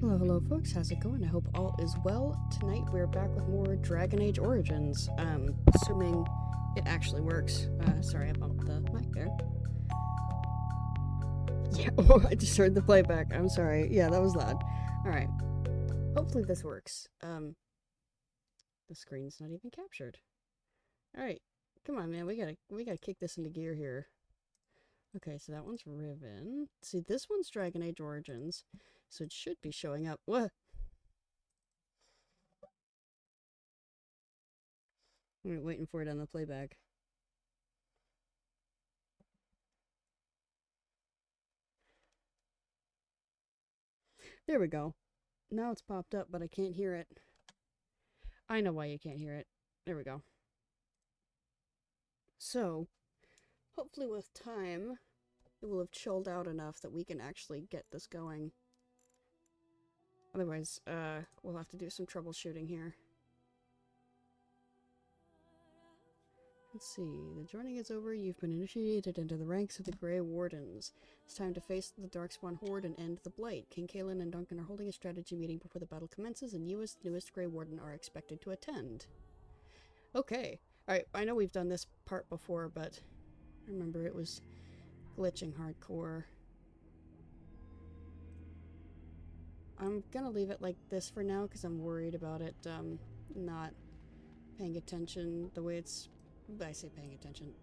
Hello, hello, folks. How's it going? I hope all is well. Tonight we're back with more Dragon Age Origins. Assuming it actually works. Sorry, I bumped the mic there. Yeah, oh, I just heard the playback. I'm sorry. Yeah, that was loud. All right. Hopefully this works. The screen's not even captured. All right, come on, man. We gotta kick this into gear here. Okay, so that one's Riven. See, this one's Dragon Age Origins, so it should be showing up. What? I'm waiting for it on the playback. There we go. Now it's popped up, but I can't hear it. I know why you can't hear it. There we go. So, hopefully with time, it will have chilled out enough that we can actually get this going. Otherwise, we'll have to do some troubleshooting here. Let's see. The joining is over. You've been initiated into the ranks of the Grey Wardens. It's time to face the Darkspawn Horde and end the Blight. King Cailan and Duncan are holding a strategy meeting before the battle commences, and you as the newest Grey Warden are expected to attend. Okay. Alright, I know we've done this part before, but I remember it was glitching hardcore. I'm gonna leave it like this for now, because I'm worried about it, not paying attention the way it's... I say paying attention.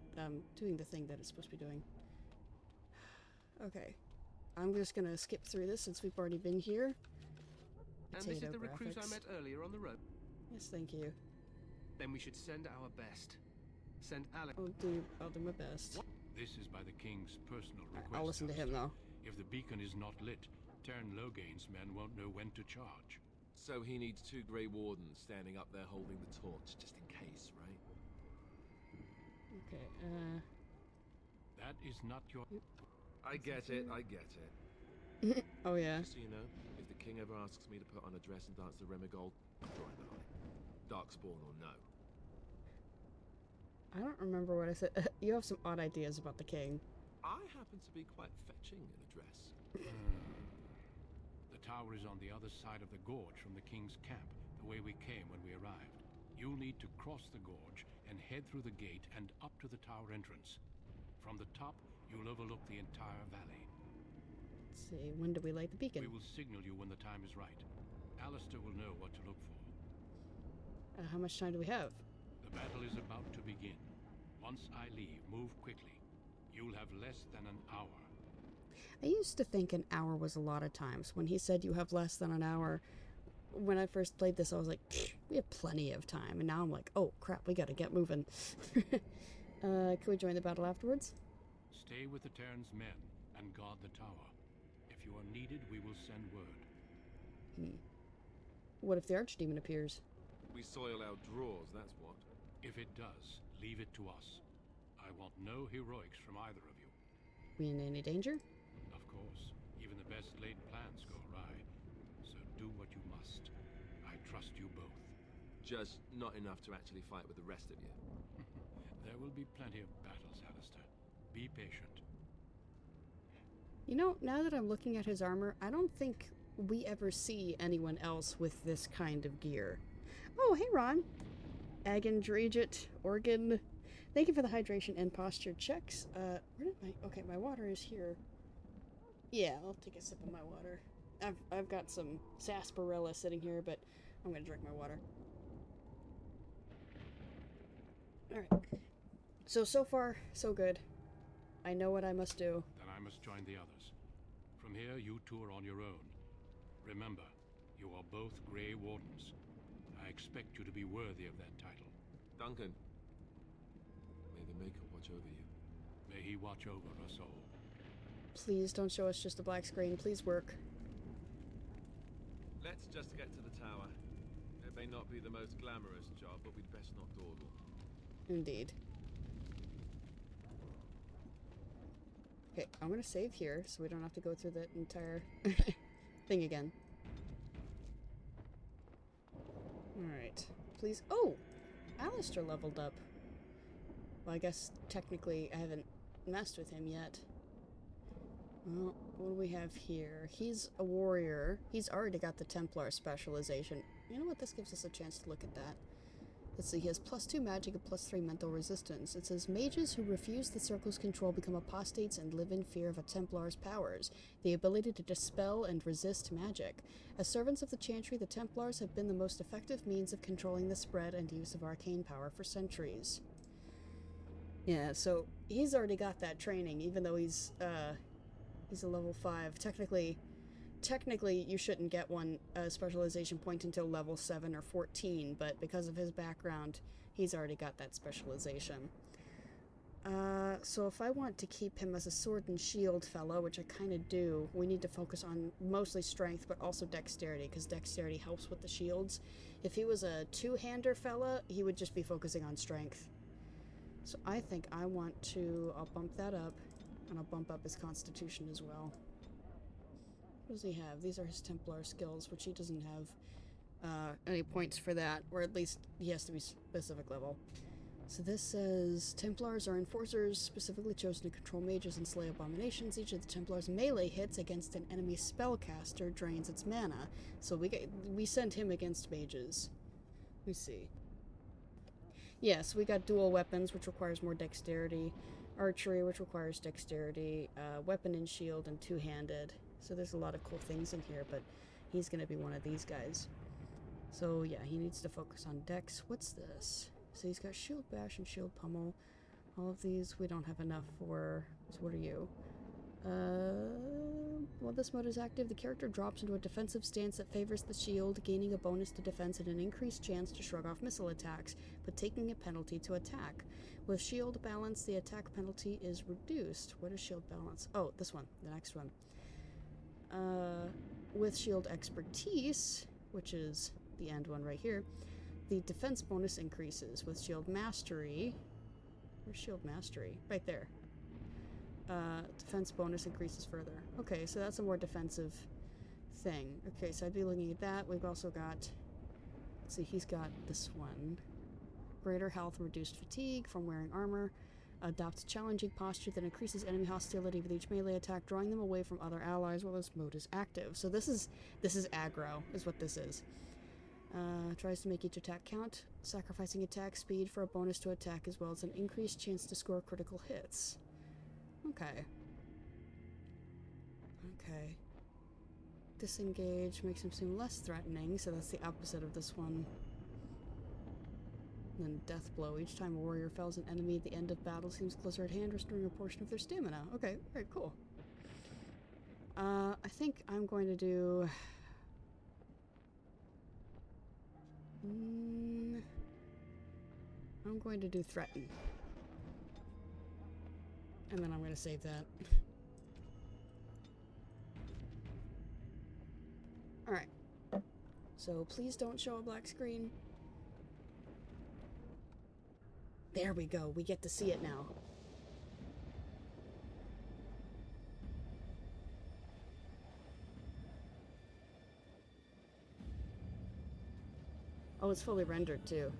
Doing the thing that it's supposed to be doing. Okay. I'm just gonna skip through this since we've already been here. And this is the recruit I met earlier on the road? Yes, thank you. Then we should send our best. Send Alex. I'll do my best. This is by the king's personal request. I'll listen to him, though. If the beacon is not lit, Teyrn Loghain's men won't know when to charge. So he needs 2 Grey Wardens standing up there holding the torch, just in case, right? Okay, That is not your... I get it, I get it. oh yeah. Just so you know, if the king ever asks me to put on a dress and dance the Remigold, I'll join the line. Darkspawn or no. I don't remember what I said. You have some odd ideas about the king. I happen to be quite fetching in a dress. The tower is on the other side of the gorge from the king's camp, the way we came when we arrived. You'll need to cross the gorge and head through the gate and up to the tower entrance. From the top, you'll overlook the entire valley. Let's see, when do we light the beacon? We will signal you when the time is right. Alistair will know what to look for. How much time do we have? The battle is about to begin. Once I leave, move quickly. You'll have less than an hour. I used to think an hour was a lot of times. When he said you have less than an hour, when I first played this, I was like, we have plenty of time. And now I'm like, oh crap, we gotta get moving. Can we join the battle afterwards? Stay with the Teyrn's men and guard the tower. If you are needed, we will send word. What if the Archdemon appears? We soil our drawers, that's what. If it does, leave it to us. I want no heroics from either of you. We in any danger? Of course, even the best laid plans go awry. So do what you must. I trust you both. Just not enough to actually fight with the rest of you. There will be plenty of battles, Alistair. Be patient. You know, now that I'm looking at his armor, I don't think we ever see anyone else with this kind of gear. Oh, hey Ron. Agan, Dragit, Organ. Thank you for the hydration and posture checks. Where did okay, my water is here. Yeah, I'll take a sip of my water. I've got some sarsaparilla sitting here, but I'm gonna drink my water. Alright. So far, so good. I know what I must do. Then I must join the others. From here, you two are on your own. Remember, you are both Grey Wardens. I expect you to be worthy of that title. Duncan, may the Maker watch over you. May he watch over us all. Please don't show us just a black screen. Please work. Let's just get to the tower. It may not be the most glamorous job, but we'd best not dawdle. Indeed. Okay, I'm gonna save here so we don't have to go through that entire thing again. Alright. Please. Oh! Alistair leveled up. Well, I guess technically I haven't messed with him yet. Well, what do we have here? He's a warrior. He's already got the Templar specialization. You know what? This gives us a chance to look at that. Let's see, he has +2 magic and +3 mental resistance. It says, mages who refuse the Circle's control become apostates and live in fear of a Templar's powers, the ability to dispel and resist magic. As servants of the Chantry, the Templars have been the most effective means of controlling the spread and use of arcane power for centuries. Yeah, so he's already got that training, even though he's a level 5. Technically, you shouldn't get one specialization point until level 7 or 14, but because of his background, he's already got that specialization. So if I want to keep him as a sword and shield fellow, which I kind of do, we need to focus on mostly strength, but also dexterity, because dexterity helps with the shields. If he was a two-hander fella, he would just be focusing on strength. So I think I want to, I'll bump that up, and I'll bump up his constitution as well. What does he have? These are his Templar skills, which he doesn't have any points for that, or at least he has to be specific level. So this says, Templars are enforcers specifically chosen to control mages and slay abominations. Each of the Templars' melee hits against an enemy spellcaster drains its mana. So we send him against mages. Let me see. Yes, we got dual weapons, which requires more dexterity. Archery, which requires dexterity. Weapon and shield, and two-handed. So there's a lot of cool things in here, but he's going to be one of these guys. So yeah, he needs to focus on dex. What's this? So he's got shield bash and shield pummel. All of these we don't have enough for. So what are you? While this mode is active, the character drops into a defensive stance that favors the shield, gaining a bonus to defense and an increased chance to shrug off missile attacks, but taking a penalty to attack. With shield balance, the attack penalty is reduced. What is shield balance? Oh, this one, the next one. With shield expertise, which is the end one right here, the defense bonus increases. With shield mastery, where's shield mastery? Right there. Defense bonus increases further. Okay, so that's a more defensive thing. Okay, so I'd be looking at that. We've also got, let's see, he's got this one. Greater health and reduced fatigue from wearing armor. Adopts challenging posture that increases enemy hostility with each melee attack, drawing them away from other allies while this mode is active. So this is aggro, is what this is. Tries to make each attack count, sacrificing attack speed for a bonus to attack as well as an increased chance to score critical hits. Okay. Okay. Disengage makes him seem less threatening, so that's the opposite of this one. And then Death Blow. Each time a warrior fells an enemy at the end of battle seems closer at hand, restoring a portion of their stamina. Okay, very cool. I think I'm going to do... I'm going to do Threaten. And then I'm going to save that. Alright. So please don't show a black screen. There we go. We get to see it now. Oh, it's fully rendered too.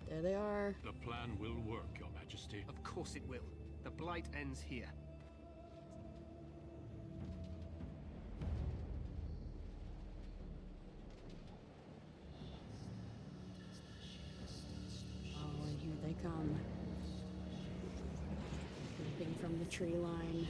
There they are. The plan will work, Your Majesty. Of course it will. The blight ends here. Oh, and here they come. Leaping from the tree line.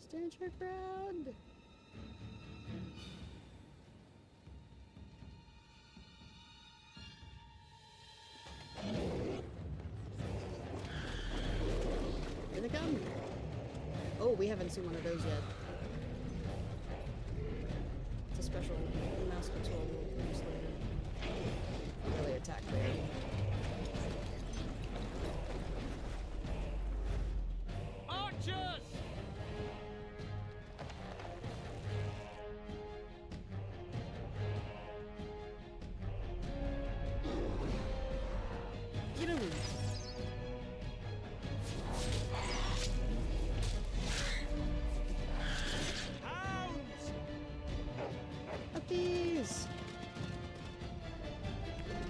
Stand your ground! come. Oh, we haven't seen one of those yet. It's a special mouse control we'll use later. Can't really attack there. Archers! Get him! Hounds! Puppies!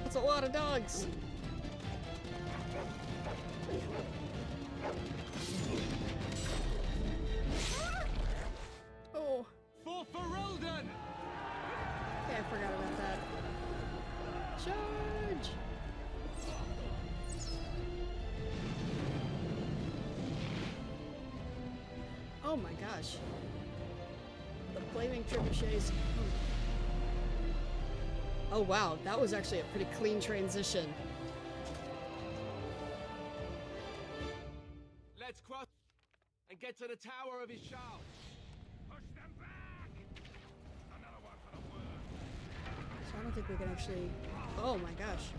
That's a lot of dogs! Oh, For Ferelden! okay, I forgot about that. Charge! Oh my gosh. The flaming trebuchets. Oh wow, that was actually a pretty clean transition. Let's cross and get to the tower of Ishal. Push them back! Another one for the word. So I don't think we can actually... Oh my gosh.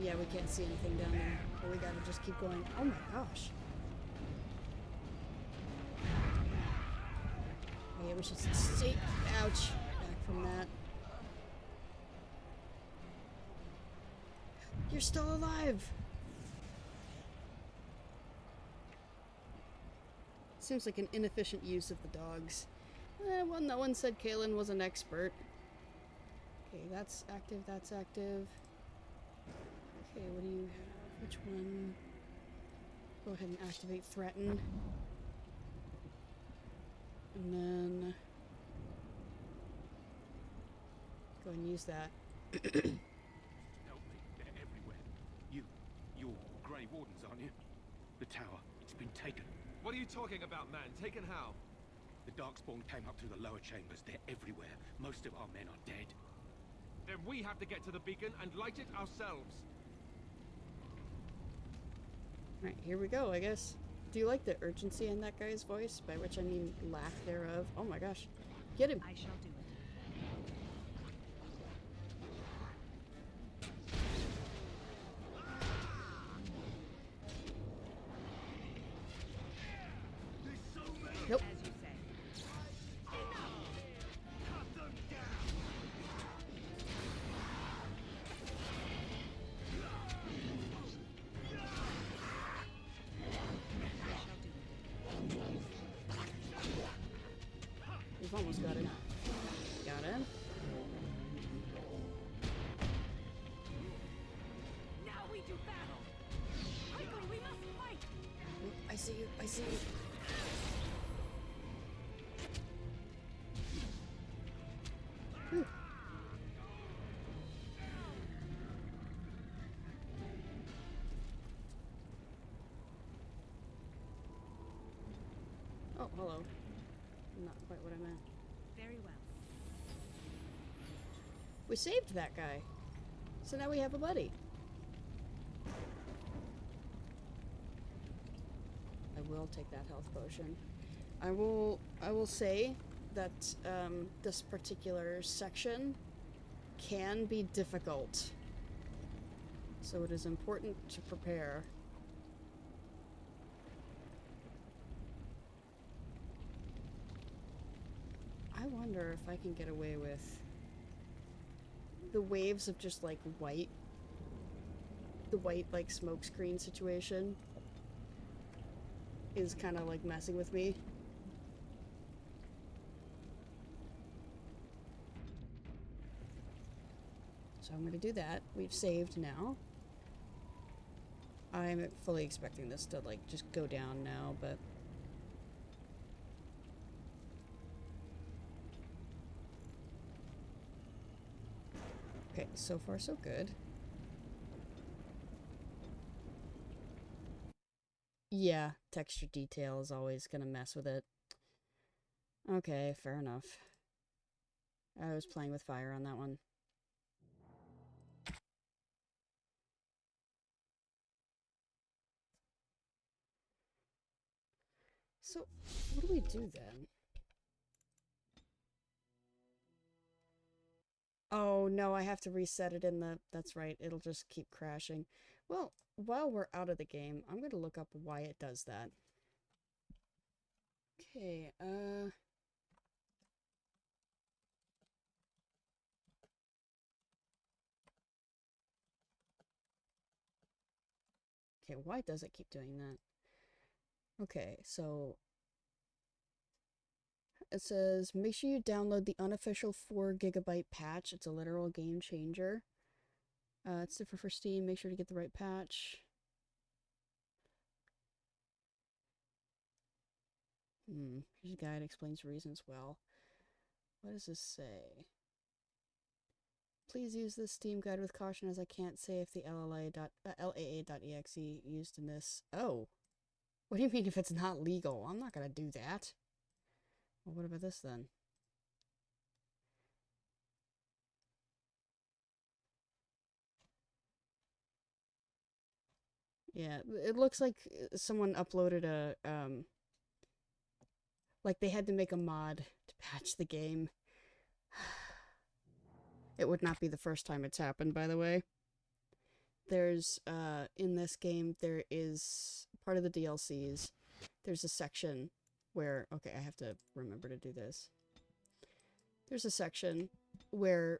Yeah, we can't see anything down there. But we gotta just keep going. Oh my gosh. Oh yeah, we should stay... Ouch. Back from that. You're still alive! Seems like an inefficient use of the dogs. Well, no one said Kaelin was an expert. Okay, that's active, that's active. Okay, what do you have? Which one? Go ahead and activate Threaten. And then... go ahead and use that. Help me, they're everywhere. You're Grey Wardens, aren't you? The tower, it's been taken. What are you talking about, man? Taken how? The Darkspawn came up through the lower chambers. They're everywhere. Most of our men are dead. Then we have to get to the beacon and light it ourselves. Alright, here we go, I guess. Do you like the urgency in that guy's voice? By which I mean lack thereof. Oh my gosh. Get him! I shall do it. Nope. As you say. We've almost got him. Got him. Now we do battle. Quickly, we must fight. I see you. I see you. Whew. Oh, hello. Not quite what I meant. Very well. We saved that guy. So now we have a buddy. I will take that health potion. I will say that this particular section can be difficult. So it is important to prepare. I wonder if I can get away with the waves of just like white, the white like smoke screen situation is kind of like messing with me. So I'm gonna do that. We've saved now. I'm fully expecting this to like just go down now, but okay, so far so good. Yeah, texture detail is always gonna mess with it. Okay, fair enough. I was playing with fire on that one. So, what do we do then? Oh no, I have to reset it in the... That's right, it'll just keep crashing. Well, while we're out of the game, I'm gonna look up why it does that. Okay, okay, why does it keep doing that? Okay, so... It says, make sure you download the unofficial 4 GB patch. It's a literal game changer. It's different for Steam. Make sure to get the right patch. Here's a guide, explains reasons well. What does this say? Please use this Steam guide with caution, as I can't say if the LAA.exe used in this... Oh! What do you mean if it's not legal? I'm not gonna do that. Well, what about this then? Yeah, it looks like someone uploaded a, like they had to make a mod to patch the game. It would not be the first time it's happened, by the way. There's, in this game, there is, part of the DLCs, there's a section where, okay, I have to remember to do this. There's a section where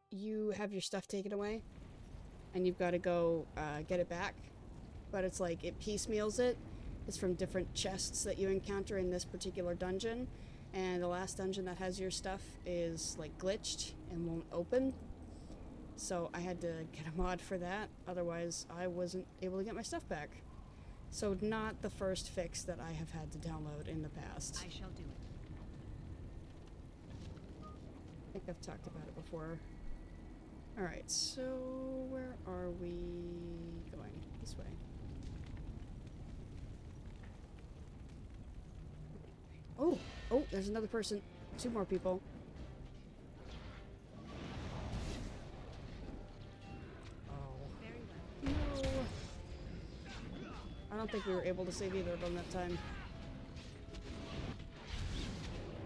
you have your stuff taken away, and you've got to go get it back, but it's like it piecemeals it. It's from different chests that you encounter in this particular dungeon, and the last dungeon that has your stuff is like glitched and won't open. So I had to get a mod for that, otherwise I wasn't able to get my stuff back. So not the first fix that I have had to download in the past. I shall do it. I think I've talked about it before. Alright, so where are we going? This way. Oh! Oh, there's another person. 2 more people. Oh. Very well. No! I don't think we were able to save either of them that time.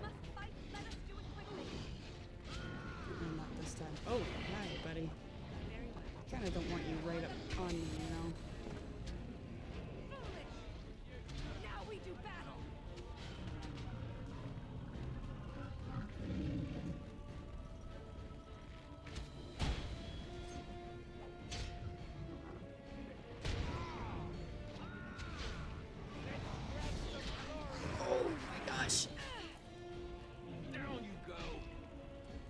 Must fight. Let us do it quickly. Not this time. Oh, hi, buddy. Very well. Kinda don't want you right up on me, you know? Foolish. Now we do battle. Oh my gosh! Down you go!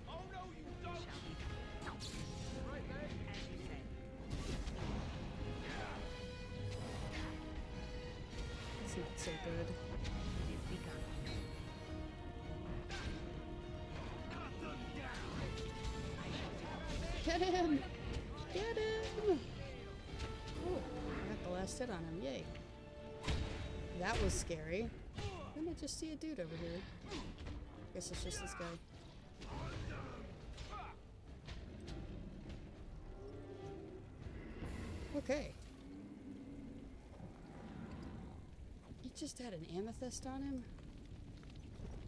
Oh no, you don't! Right there! As you say. It's not so good. It is begun. Get him! Get him! Oh, I got the last hit on him. Yay. That was scary. Didn't I just see a dude over here? Guess it's just this guy. Okay. He just had an amethyst on him?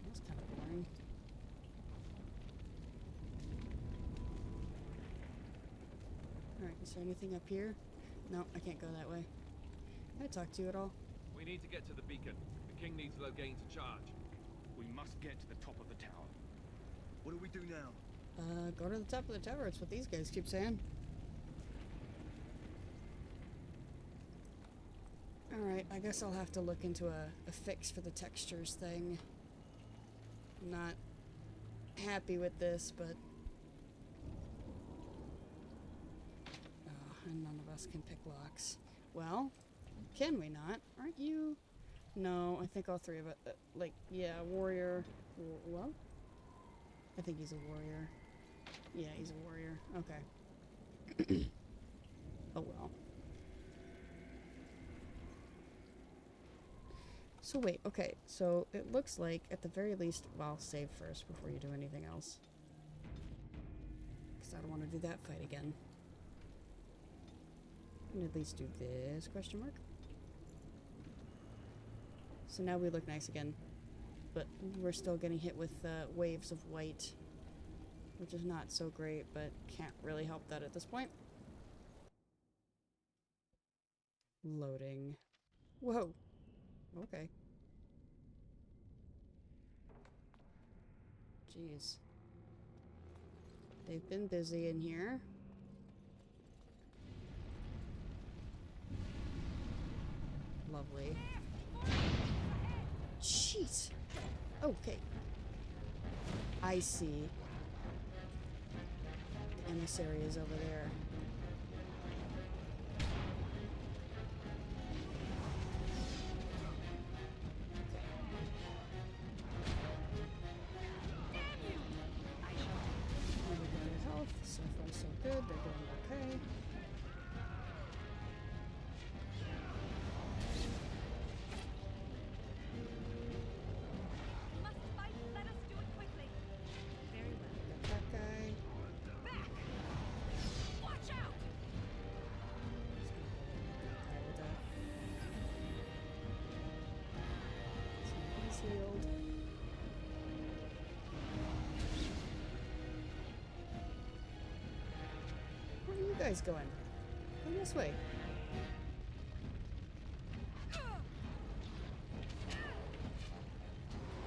That's kind of boring. Alright, is there anything up here? No, I can't go that way. Can I talk to you at all? We need to get to the beacon. The king needs Loghain to charge. We must get to the top of the tower. What do we do now? Go to the top of the tower. It's what these guys keep saying. Alright, I guess I'll have to look into a fix for the textures thing. I'm not happy with this, but... Oh, and none of us can pick locks. Well, can we not? Aren't you... No, I think all 3 of us... like, yeah, warrior... Well? I think he's a warrior. Yeah, he's a warrior. Okay. Oh well. So wait, okay, so it looks like, at the very least, well, save first before you do anything else. Because I don't want to do that fight again. And at least do this, question mark? So now we look nice again. But we're still getting hit with waves of white, which is not so great, but can't really help that at this point. Loading. Whoa. Okay. Jeez. They've been busy in here. Lovely. Jeez. Okay. I see. The emissary is over there. Health. So far, so good. They're doing okay. Must fight. Let us do it quickly. Very well. Got that guy. Back! Watch out! He's healed. Where are you guys going? Come this way.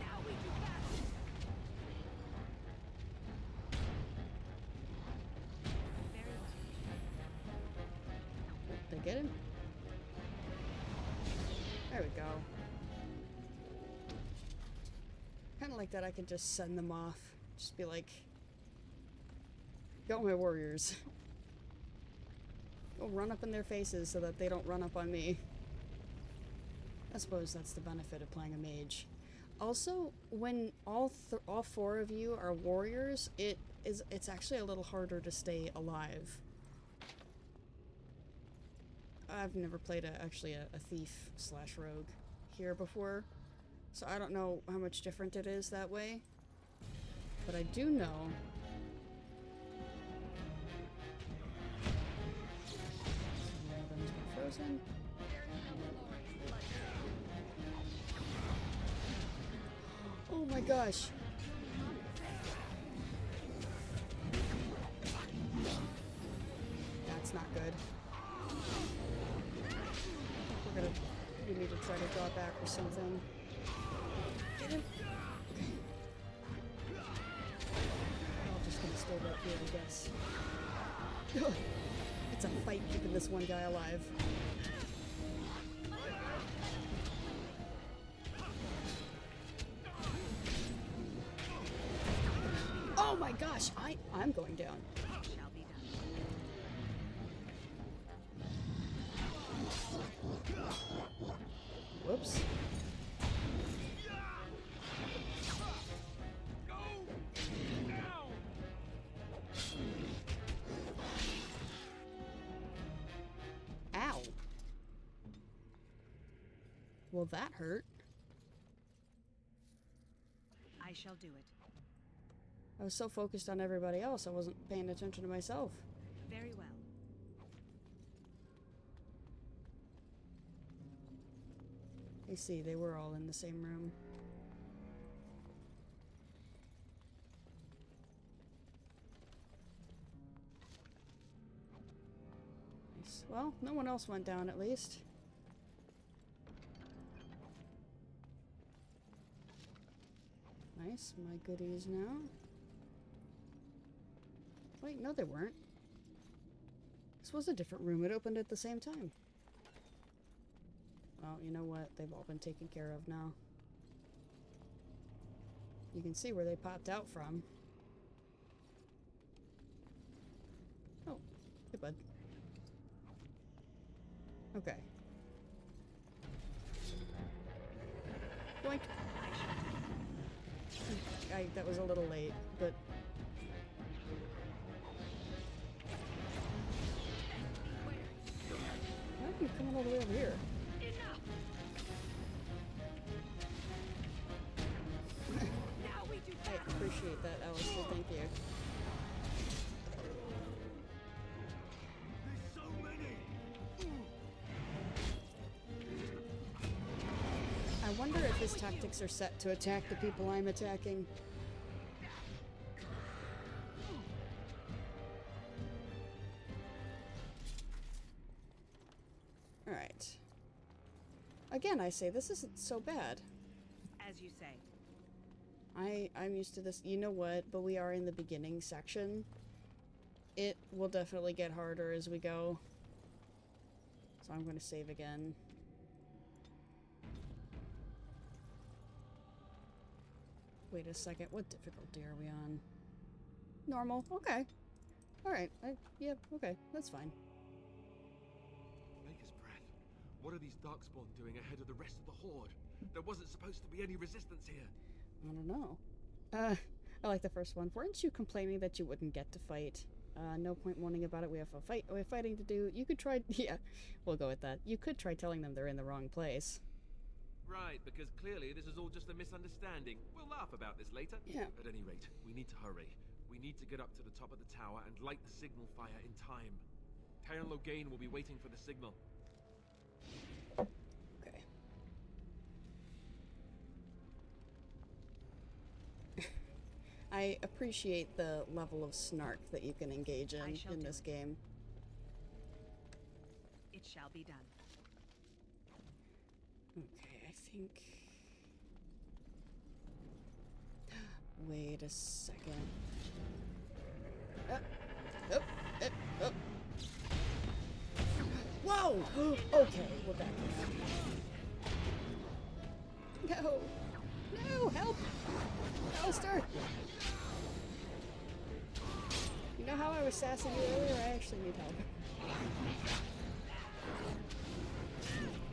Now we do battle. Very well. Did I get him? There we go. Kind of like that, I can just send them off. Just be like, go my warriors. Go run up in their faces so that they don't run up on me. I suppose that's the benefit of playing a mage. Also, when all four of you are warriors, it's actually a little harder to stay alive. I've never played actually a thief / rogue here before, so I don't know how much different it is that way. But I do know one of them's been frozen. Oh my gosh! That's not good. We need to try to draw back or something. Get him! Okay. I'm just gonna stay right here, I guess. Ugh. It's a fight keeping this one guy alive. Oh my gosh! I'm going down. Shall be done. Whoops. Ow. Well, that hurt. I shall do it. I was so focused on everybody else, I wasn't paying attention to myself. Very well. I see, they were all in the same room. Nice. Well, no one else went down at least. Nice, my goodies now. Wait, no they weren't. This was a different room, it opened at the same time. Well, you know what? They've all been taken care of now. You can see where they popped out from. Oh, hey bud. Okay. Boink. That was a little late, but... Why are you coming all the way over here? Now we do I battle. appreciate that, Alistair. Thank you. There's so many. I wonder if his tactics are set to attack the people I'm attacking. Alright. Again, I say, this isn't so bad. As you say. I'm used to this. You know what? But we are in the beginning section. It will definitely get harder as we go. So I'm going to save again. Wait a second. What difficulty are we on? Normal. Okay. Alright. Yeah, okay. That's fine. Maker's breath. What are these Darkspawn doing ahead of the rest of the Horde? There wasn't supposed to be any resistance here. I don't know. I like the first one. Weren't you complaining that you wouldn't get to fight? No point moaning about it. We have fighting to do. You could try. Yeah, we'll go with that. You could try telling them they're in the wrong place. Right, because clearly this is all just a misunderstanding. We'll laugh about this later. Yeah. At any rate, we need to hurry. We need to get up to the top of the tower and light the signal fire in time. Taron Logain will be waiting for the signal. Okay. I appreciate the level of snark that you can engage in this game. It shall be done. Okay, I think... Wait a second. Up. Whoa! Okay, we're back now. No! No! Help! Alistair! You know how I was sassing you earlier? I actually need help.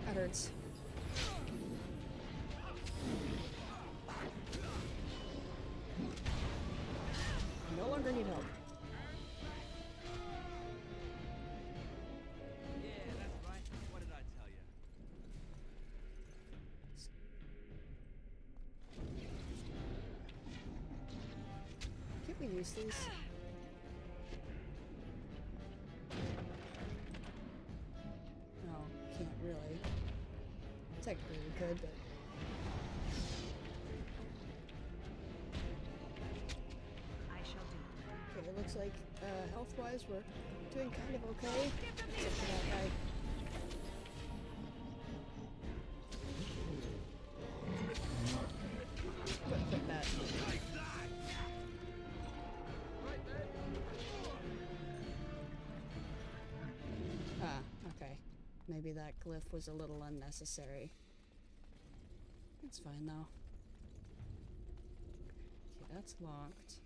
That hurts. I no longer need help. Yeah, that's right. What did I tell you? Can't we use these? No, can't really. Technically we could, but... I shall do. Okay, it looks like, health-wise, we're doing kind of okay. Except for that guy. Quit that. Ah, okay. Maybe that glyph was a little unnecessary. It's fine, though. Okay, that's locked.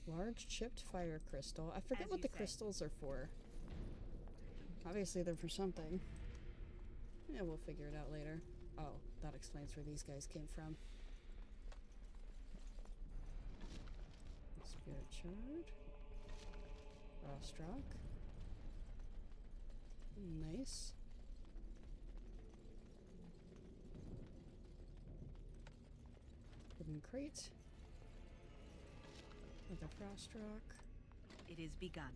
Large chipped fire crystal. I forget As what you the say. crystals are for. Obviously they're for something. Yeah, we'll figure it out later. Oh, that explains where these guys came from. Spirit Shard. Rostrock. Nice. Wooden crate. With a Frostrock. It is begun.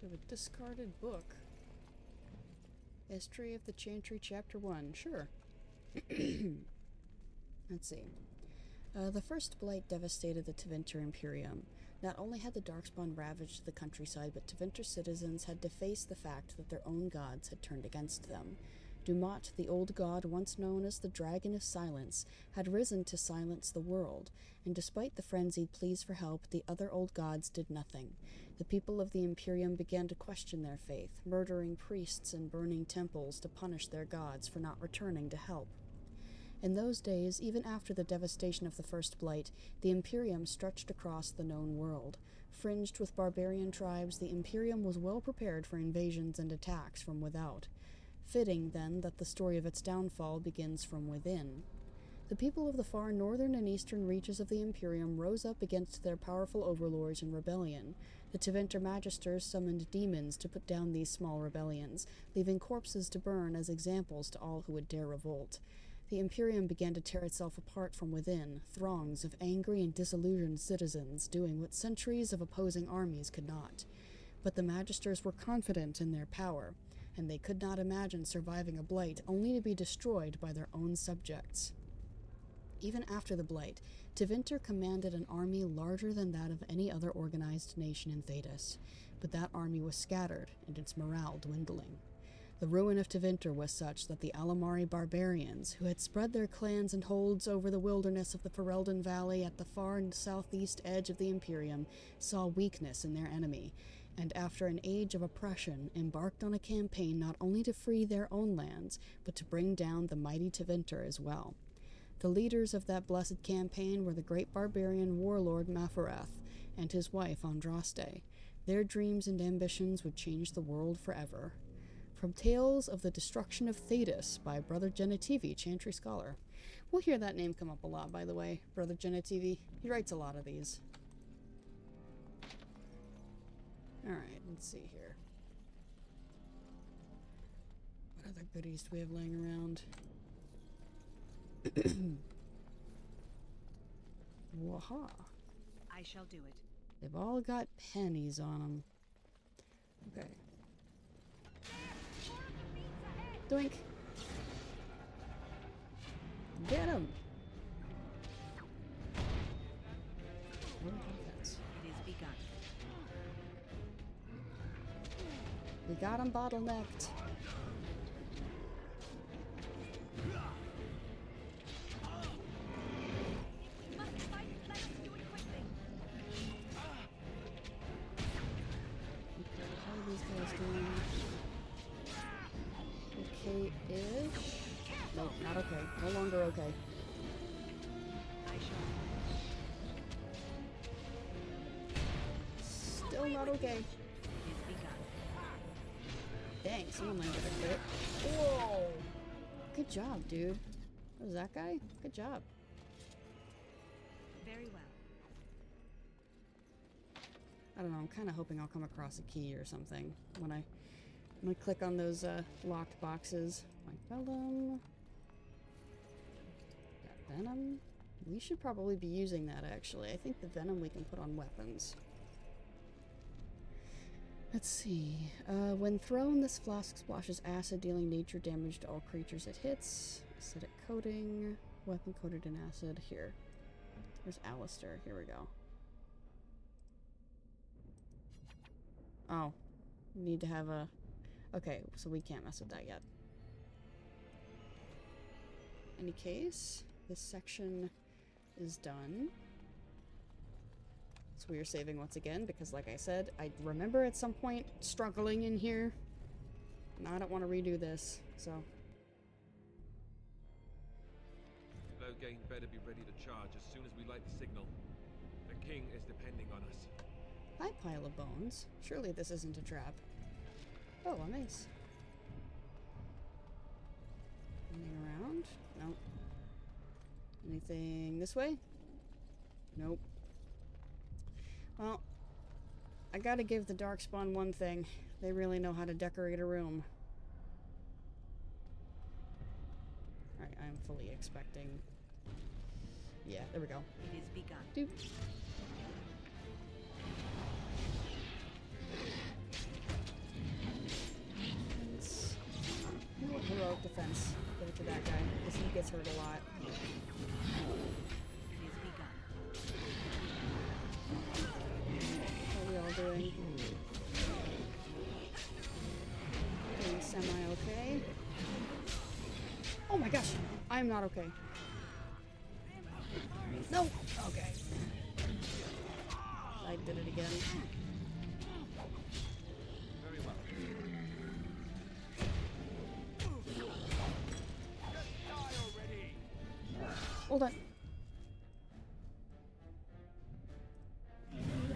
We have a discarded book. History of the Chantry, Chapter 1. Sure. Let's see. The First Blight devastated the Tevinter Imperium. Not only had the Darkspawn ravaged the countryside, but Tevinter citizens had to face the fact that their own gods had turned against them. Dumat, the old god once known as the Dragon of Silence, had risen to silence the world, and despite the frenzied pleas for help, the other old gods did nothing. The people of the Imperium began to question their faith, murdering priests and burning temples to punish their gods for not returning to help. In those days, even after the devastation of the First Blight, the Imperium stretched across the known world. Fringed with barbarian tribes, the Imperium was well prepared for invasions and attacks from without. Fitting, then, that the story of its downfall begins from within. The people of the far northern and eastern reaches of the Imperium rose up against their powerful overlords in rebellion. The Tevinter Magisters summoned demons to put down these small rebellions, leaving corpses to burn as examples to all who would dare revolt. The Imperium began to tear itself apart from within, throngs of angry and disillusioned citizens doing what centuries of opposing armies could not. But the Magisters were confident in their power, and they could not imagine surviving a blight only to be destroyed by their own subjects. Even after the blight, Tevinter commanded an army larger than that of any other organized nation in Thedas, but that army was scattered and its morale dwindling. The ruin of Tevinter was such that the Alamari barbarians, who had spread their clans and holds over the wilderness of the Ferelden Valley at the far and southeast edge of the Imperium, saw weakness in their enemy, and after an age of oppression, embarked on a campaign not only to free their own lands, but to bring down the mighty Tevinter as well. The leaders of that blessed campaign were the great barbarian warlord Mafarath and his wife Andraste. Their dreams and ambitions would change the world forever. From Tales of the Destruction of Thedas by Brother Genetivi, Chantry Scholar. We'll hear that name come up a lot, by the way, Brother Genetivi. He writes a lot of these. Alright, let's see here. What other goodies do we have laying around? Waha. I shall do it. They've all got pennies on them. Okay. Doink. Get him. It is begun. We got him bottlenecked. Must fight. Let us do it quickly. Okay, how are these guys doing? Okay-ish? Nope, not okay. No longer okay. I shall. Still not okay. It is begun. Dang, someone landed a crit. Whoa! Good job, dude. What was that guy? Good job. Very well. I don't know, I'm kind of hoping I'll come across a key or something when I click on those locked boxes. Like Vellum. Got Venom. We should probably be using that, actually. I think the Venom we can put on weapons. Let's see. When thrown, this flask splashes acid, dealing nature damage to all creatures it hits. Acidic coating. Weapon coated in acid. Here. There's Alistair. Here we go. Oh. We need to have a... Okay, so we can't mess with that yet. In any case, this section is done. So we are saving once again, because like I said, I remember at some point struggling in here. And I don't want to redo this, so... Loghain better be ready to charge as soon as we light the signal. The king is depending on us. Hi, pile of bones. Surely this isn't a trap. Oh, a mace. Anything around? Nope. Anything this way? Nope. Well, I gotta give the Darkspawn one thing. They really know how to decorate a room. Alright, I'm fully expecting... Yeah, there we go. It is begun. Doop. Heroic defense. Give it to that guy, because he gets hurt a lot. It is begun. How are we all doing? Doing semi-okay. Oh my gosh! I am not okay. No! Okay. I did it again. Very well. Hold on.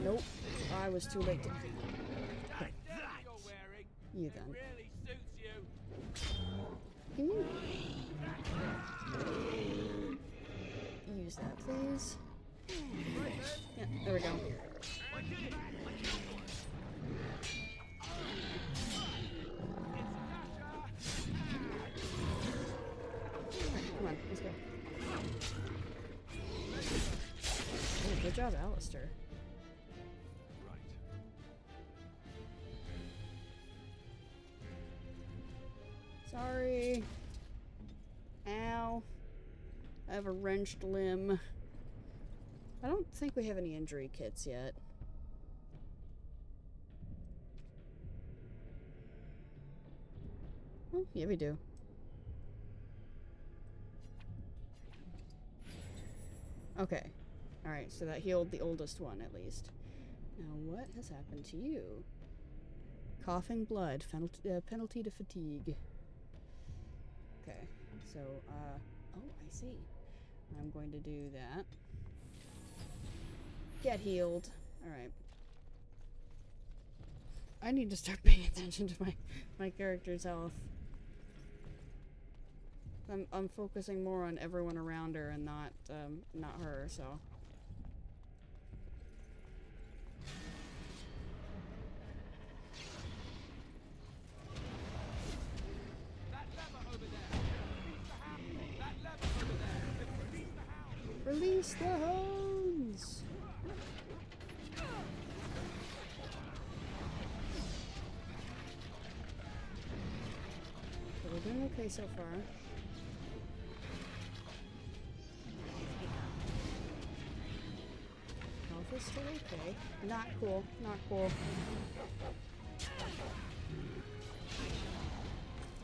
Nope. I was too late to... Okay. You're wearing You then. really suits you. Can you... Use that, please. Yeah, there we go. Alright, come on. job, Alistair. Right. Sorry. Ow. I have a wrenched limb. I don't think we have any injury kits yet. Oh, yeah, we do. Okay. Alright, so that healed the oldest one, at least. Now, what has happened to you? Coughing blood, penalty to fatigue. Okay, so, oh, I see. I'm going to do that. Get healed. Alright. I need to start paying attention to my character's health. I'm focusing more on everyone around her and not her, so. That lever over there. That lever over there. Release Release the hound. the hounds! So we're doing okay so far. Health is still okay. Not cool. Not cool.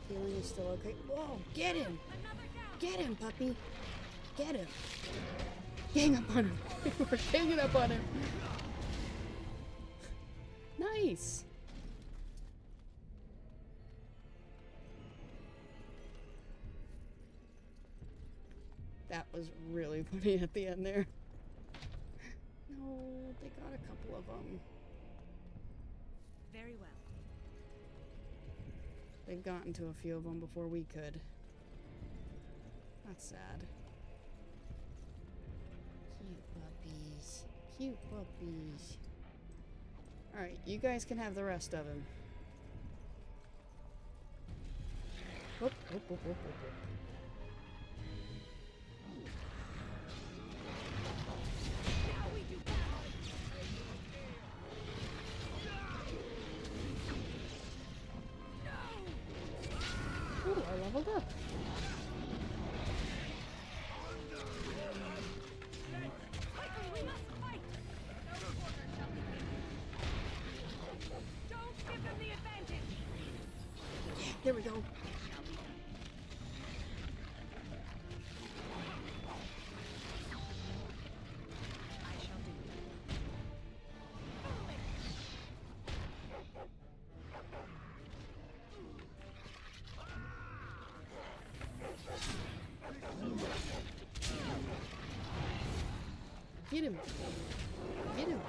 Healing is still okay. Whoa! Get him! Get him, puppy! Get him! Gang up on him! We're ganging up on him! Nice! That was really funny at the end there. No, they got a couple of them. Very well. They've gotten to a few of them before we could. That's sad. Cute puppies. Cute puppies. Alright, you guys can have the rest of him. Whoop, whoop, whoop, whoop, whoop, whoop. Now we do battle. Ooh, I leveled up. Quickly, we must fight. Don't give them the advantage. There we go. I shall do. Get him. Get him.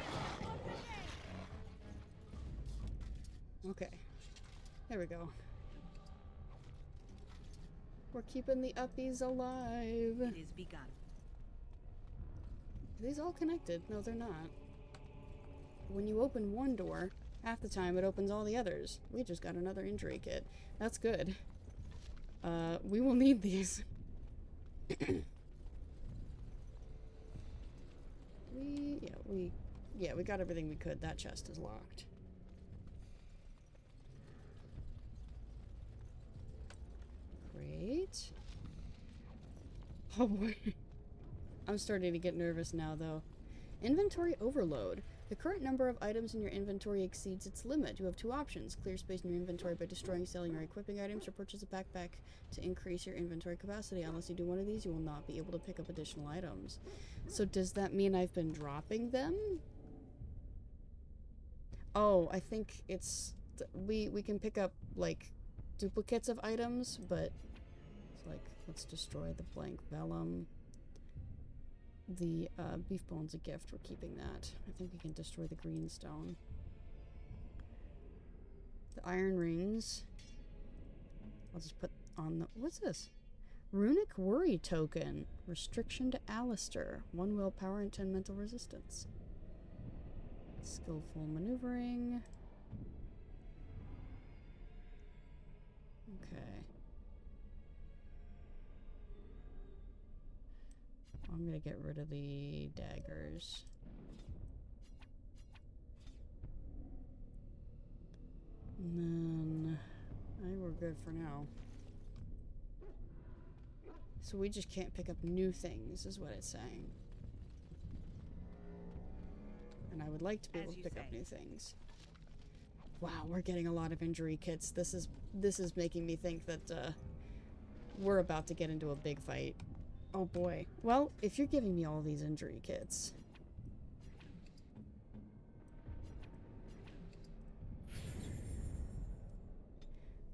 Okay. There we go. We're keeping the uppies alive. It is begun. Are these all connected? No, they're not. When you open one door, half the time it opens all the others. We just got another injury kit. That's good. We will need these. we got everything we could. That chest is locked. Great. Oh boy. I'm starting to get nervous now, though. Inventory overload. The current number of items in your inventory exceeds its limit. You have two options. Clear space in your inventory by destroying, selling, or equipping items, or purchase a backpack to increase your inventory capacity. Unless you do one of these, you will not be able to pick up additional items. So does that mean I've been dropping them? Oh, I think it's... we can pick up, like, duplicates of items, but... It's like, let's destroy the blank vellum. The beef bone's a gift. We're keeping that. I think we can destroy the green stone. The iron rings. I'll just put on the... What's this? Runic worry token. Restriction to Alistair. 1 willpower and 10 mental resistance. Skillful maneuvering. Okay. I'm gonna get rid of the daggers. And then I think we're good for now. So we just can't pick up new things, is what it's saying. And I would like to be able to pick up new things. Wow, we're getting a lot of injury kits. This is making me think that we're about to get into a big fight. Oh boy. Well, if you're giving me all these injury kits.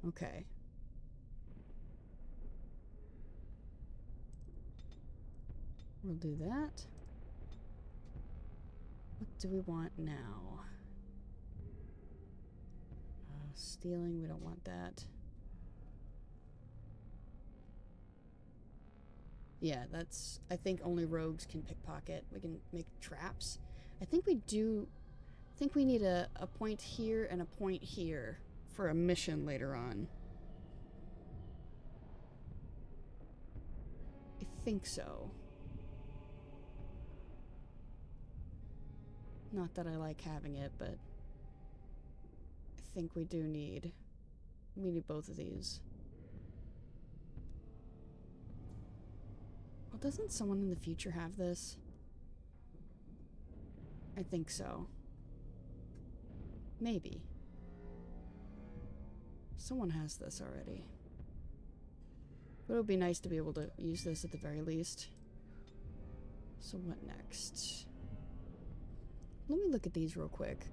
Okay. We'll do that. What do we want now? Stealing, we don't want that. Yeah, that's... I think only rogues can pickpocket. We can make traps. I think we do... I think we need a point here and a point here for a mission later on. I think so. Not that I like having it, but I think we do need... We need both of these. Well, doesn't someone in the future have this? I think so. Maybe. Someone has this already. But it would be nice to be able to use this at the very least. So what next? Let me look at these real quick.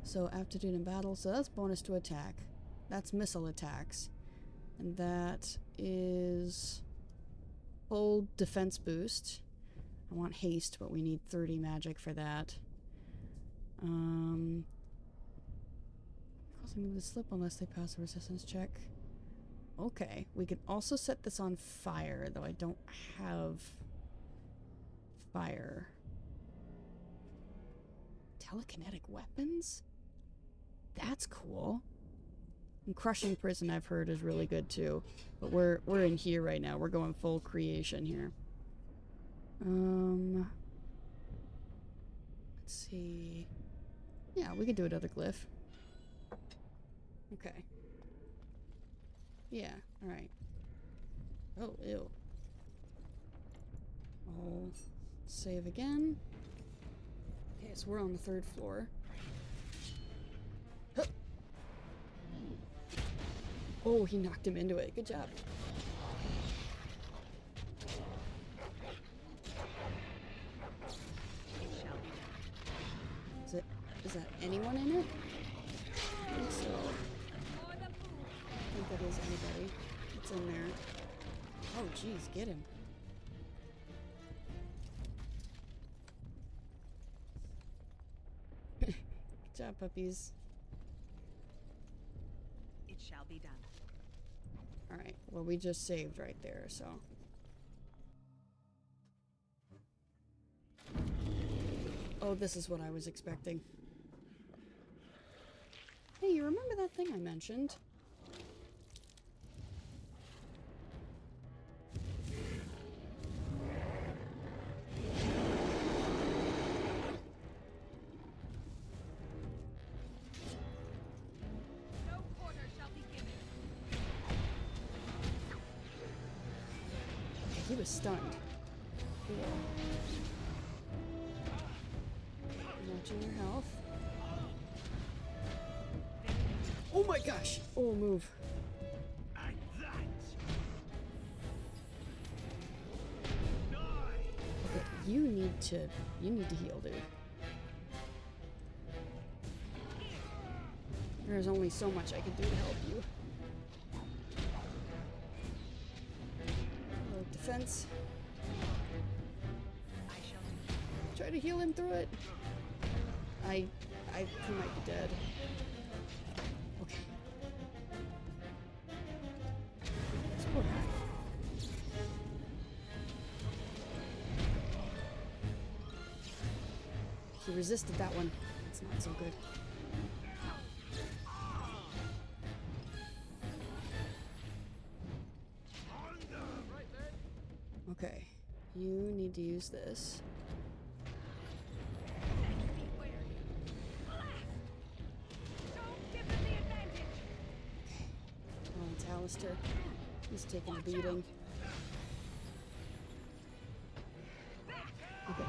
So aptitude in battle, so that's bonus to attack. That's missile attacks. And that is full defense boost. I want haste, but we need 30 magic for that. Causing them to slip unless they pass a resistance check. Okay, we could also set this on fire, though I don't have fire. Telekinetic weapons? That's cool. And crushing prison, I've heard, is really good too. But we're in here right now. We're going full creation here. Let's see. Yeah, we could do another glyph. Okay. Yeah, alright. Oh, ew. I'll save again. Okay, so we're on the 3rd floor. Huh. Oh, he knocked him into it. Good job. Is that anyone in it? I think so. I think that is anybody that's in there. Oh, jeez, get him. Good job, puppies. It shall be done. Alright, well, we just saved right there, so. Oh, this is what I was expecting. Hey, you remember that thing I mentioned? No quarter shall be given. Okay, he was stunned. Cool. Watching your health. Oh my gosh! Oh, move. Okay, you need to heal, dude. There's only so much I can do to help you. Low defense. I shall do. Try to heal him through it. He might be dead. Okay. This poor guy. He resisted that one. It's not so good. Okay. You need to use this. Don't give them the advantage. Alistair. He's taking a beating. Okay. Okay.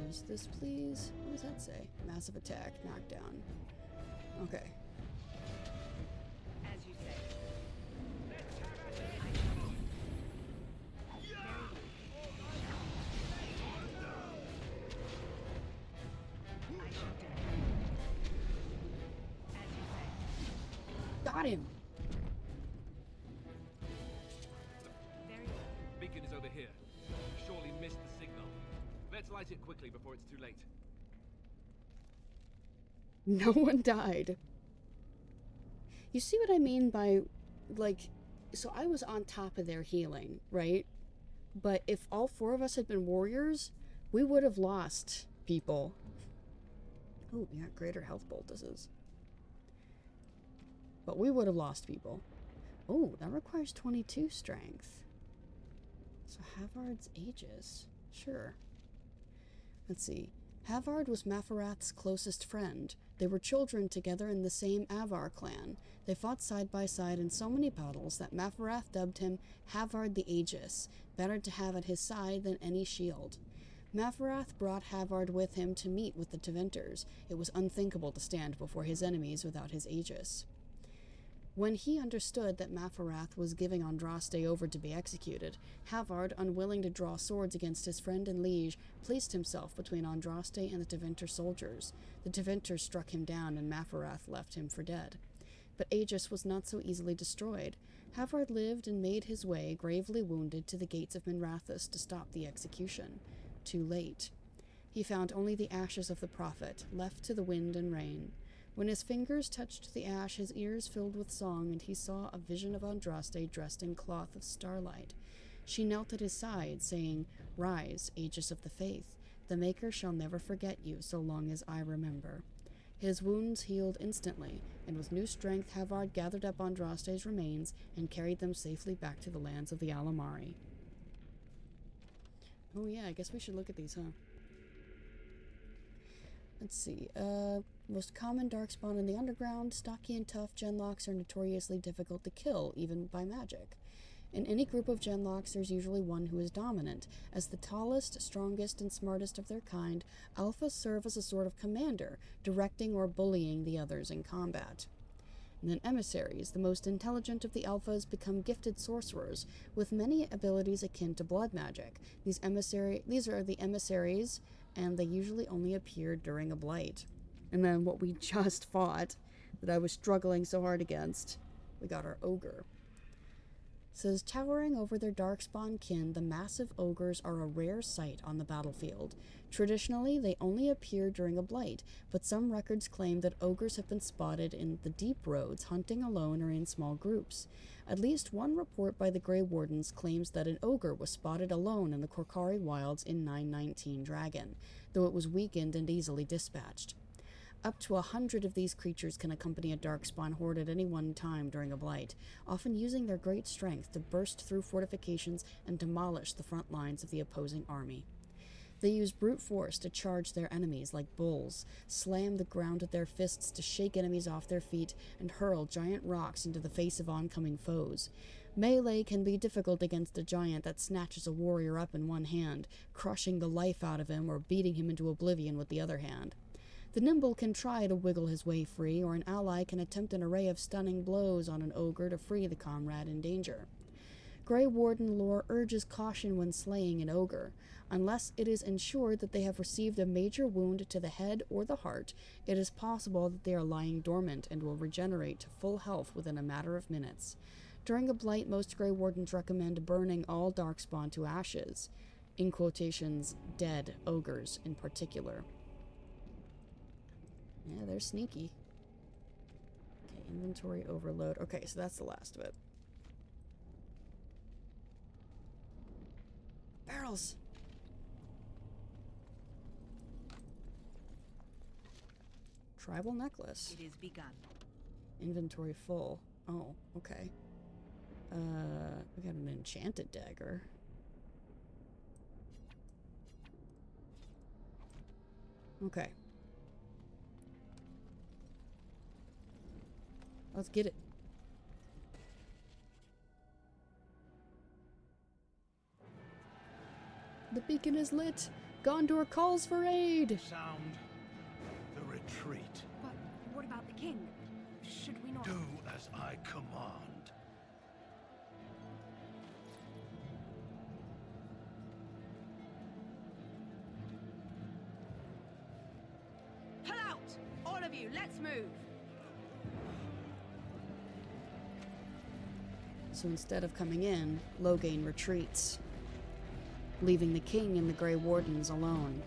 Use this, please. What does that say? Massive attack, knockdown. Okay. As you say. Got him! Very well. Beacon is over here. Surely missed the signal. Let's light it quickly before it's too late. No one died. You see what I mean by, like, so I was on top of their healing, right? But if all 4 of us had been warriors, we would have lost people. Oh, we got greater health poultices. But we would have lost people. Oh, that requires 22 strength. So Havard's Aegis. Sure. Let's see. Havard was Mafarath's closest friend. They were children together in the same Avar clan. They fought side by side in so many battles that Mafarath dubbed him Havard the Aegis, better to have at his side than any shield. Mafarath brought Havard with him to meet with the Teventers. It was unthinkable to stand before his enemies without his Aegis. When he understood that Mafarath was giving Andraste over to be executed, Havard, unwilling to draw swords against his friend and liege, placed himself between Andraste and the Teventer soldiers. The Teventers struck him down, and Mafarath left him for dead. But Aegis was not so easily destroyed. Havard lived and made his way, gravely wounded, to the gates of Minrathous to stop the execution. Too late. He found only the ashes of the prophet, left to the wind and rain. When his fingers touched the ash, his ears filled with song, and he saw a vision of Andraste dressed in cloth of starlight. She knelt at his side, saying, "Rise, Aegis of the Faith. The Maker shall never forget you so long as I remember." His wounds healed instantly, and with new strength Havard gathered up Andraste's remains and carried them safely back to the lands of the Alamari. Oh yeah, I guess we should look at these, huh? Let's see, most common darkspawn in the underground, stocky and tough, genlocks are notoriously difficult to kill, even by magic. In any group of genlocks, there's usually one who is dominant. As the tallest, strongest, and smartest of their kind, alphas serve as a sort of commander, directing or bullying the others in combat. And then emissaries, the most intelligent of the alphas, become gifted sorcerers, with many abilities akin to blood magic. These are the emissaries, and they usually only appear during a blight. And then what we just fought, that I was struggling so hard against, we got our ogre. It says, towering over their darkspawn kin, the massive ogres are a rare sight on the battlefield. Traditionally, they only appear during a blight, but some records claim that ogres have been spotted in the deep roads, hunting alone or in small groups. At least one report by the Grey Wardens claims that an ogre was spotted alone in the Korcari wilds in 919 Dragon, though it was weakened and easily dispatched. Up to 100 of these creatures can accompany a darkspawn horde at any one time during a blight, often using their great strength to burst through fortifications and demolish the front lines of the opposing army. They use brute force to charge their enemies like bulls, slam the ground with their fists to shake enemies off their feet, and hurl giant rocks into the face of oncoming foes. Melee can be difficult against a giant that snatches a warrior up in one hand, crushing the life out of him or beating him into oblivion with the other hand. The nimble can try to wiggle his way free, or an ally can attempt an array of stunning blows on an ogre to free the comrade in danger. Grey Warden lore urges caution when slaying an ogre. Unless it is ensured that they have received a major wound to the head or the heart, it is possible that they are lying dormant and will regenerate to full health within a matter of minutes. During a blight, most Grey Wardens recommend burning all darkspawn to ashes, in quotations, dead ogres in particular. Yeah, they're sneaky. Okay, inventory overload. Okay, so that's the last of it. Barrels! Tribal necklace. It is begun. Inventory full. Oh, okay. We got an enchanted dagger. Okay. Let's get it. The beacon is lit. Gondor calls for aid. Sound the retreat. But what about the king? Should we not... Do as I command. Pull out! All of you, let's move! So instead of coming in, Loghain retreats, leaving the king and the Grey Wardens alone.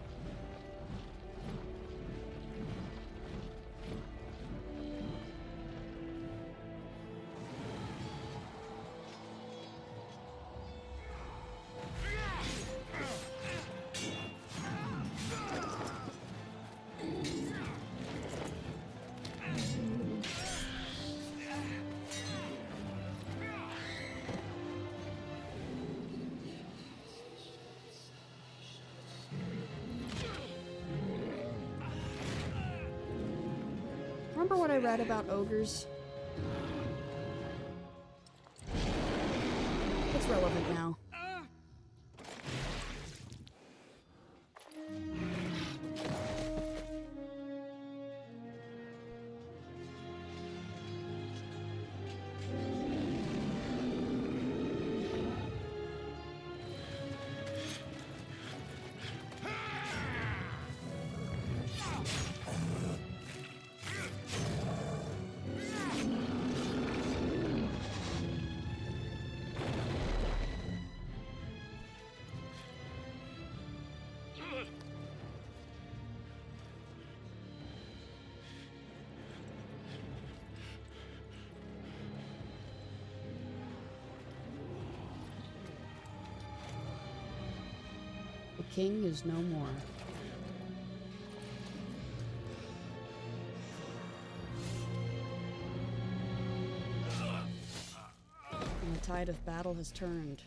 Remember what I read about ogres? It's relevant now. The king is no more. And the tide of battle has turned.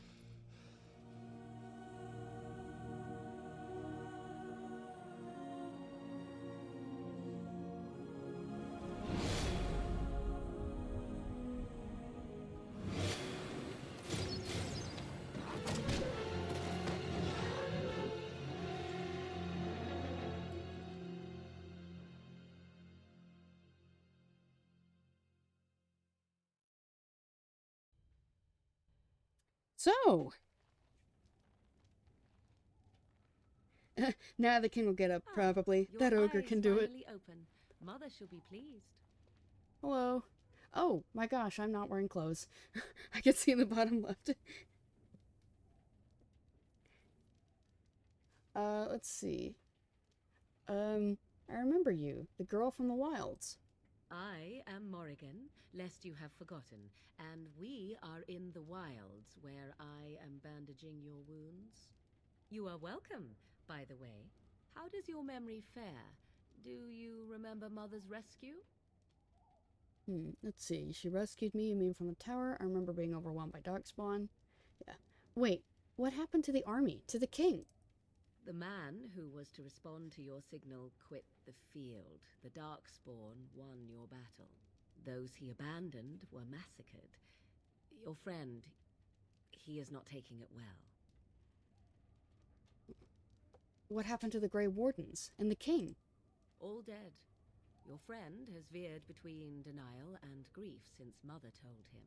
So, now the king will get up, probably. Your That ogre eyes can do it. finally open. Mother shall be pleased. Hello. Oh, my gosh, I'm not wearing clothes. I can see in the bottom left. Let's see. I remember you, the girl from the wilds. I am Morrigan, lest you have forgotten, and we are in the wilds, where I am bandaging your wounds. You are welcome, by the way. How does your memory fare? Do you remember Mother's rescue? Let's see. She rescued me, you mean from the tower? I remember being overwhelmed by darkspawn. Yeah. Wait, what happened to the army? To the king? The man who was to respond to your signal quit the field. The Darkspawn won your battle. Those he abandoned were massacred. Your friend, he is not taking it well. What happened to the Grey Wardens and the king? All dead. Your friend has veered between denial and grief since Mother told him.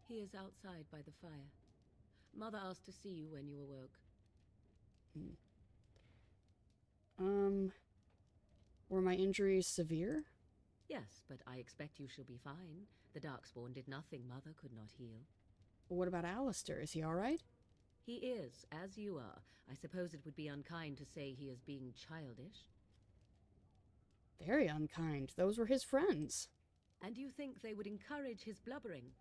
He is outside by the fire. Mother asked to see you when you awoke. Were my injuries severe? Yes, but I expect you shall be fine. The Darkspawn did nothing Mother could not heal. What about Alistair? Is he alright? He is, as you are. I suppose it would be unkind to say he is being childish. Very unkind. Those were his friends. And you think they would encourage his blubbering?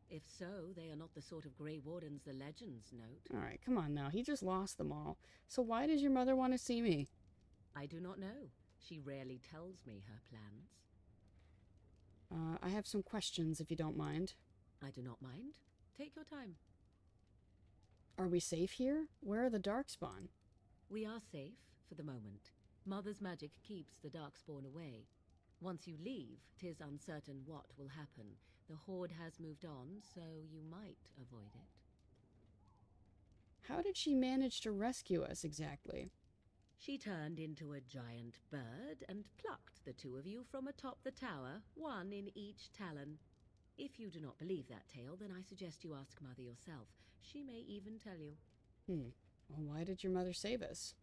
If so, they are not the sort of Grey Wardens the legends note. Alright, come on now. He just lost them all. So why does your mother want to see me? I do not know. She rarely tells me her plans. I have some questions, if you don't mind. I do not mind. Take your time. Are we safe here? Where are the Darkspawn? We are safe, for the moment. Mother's magic keeps the Darkspawn away. Once you leave, 'tis uncertain what will happen. The Horde has moved on, so you might avoid it. How did she manage to rescue us exactly? She turned into a giant bird and plucked the two of you from atop the tower, one in each talon. If you do not believe that tale, then I suggest you ask Mother yourself. She may even tell you. Well, why did your mother save us?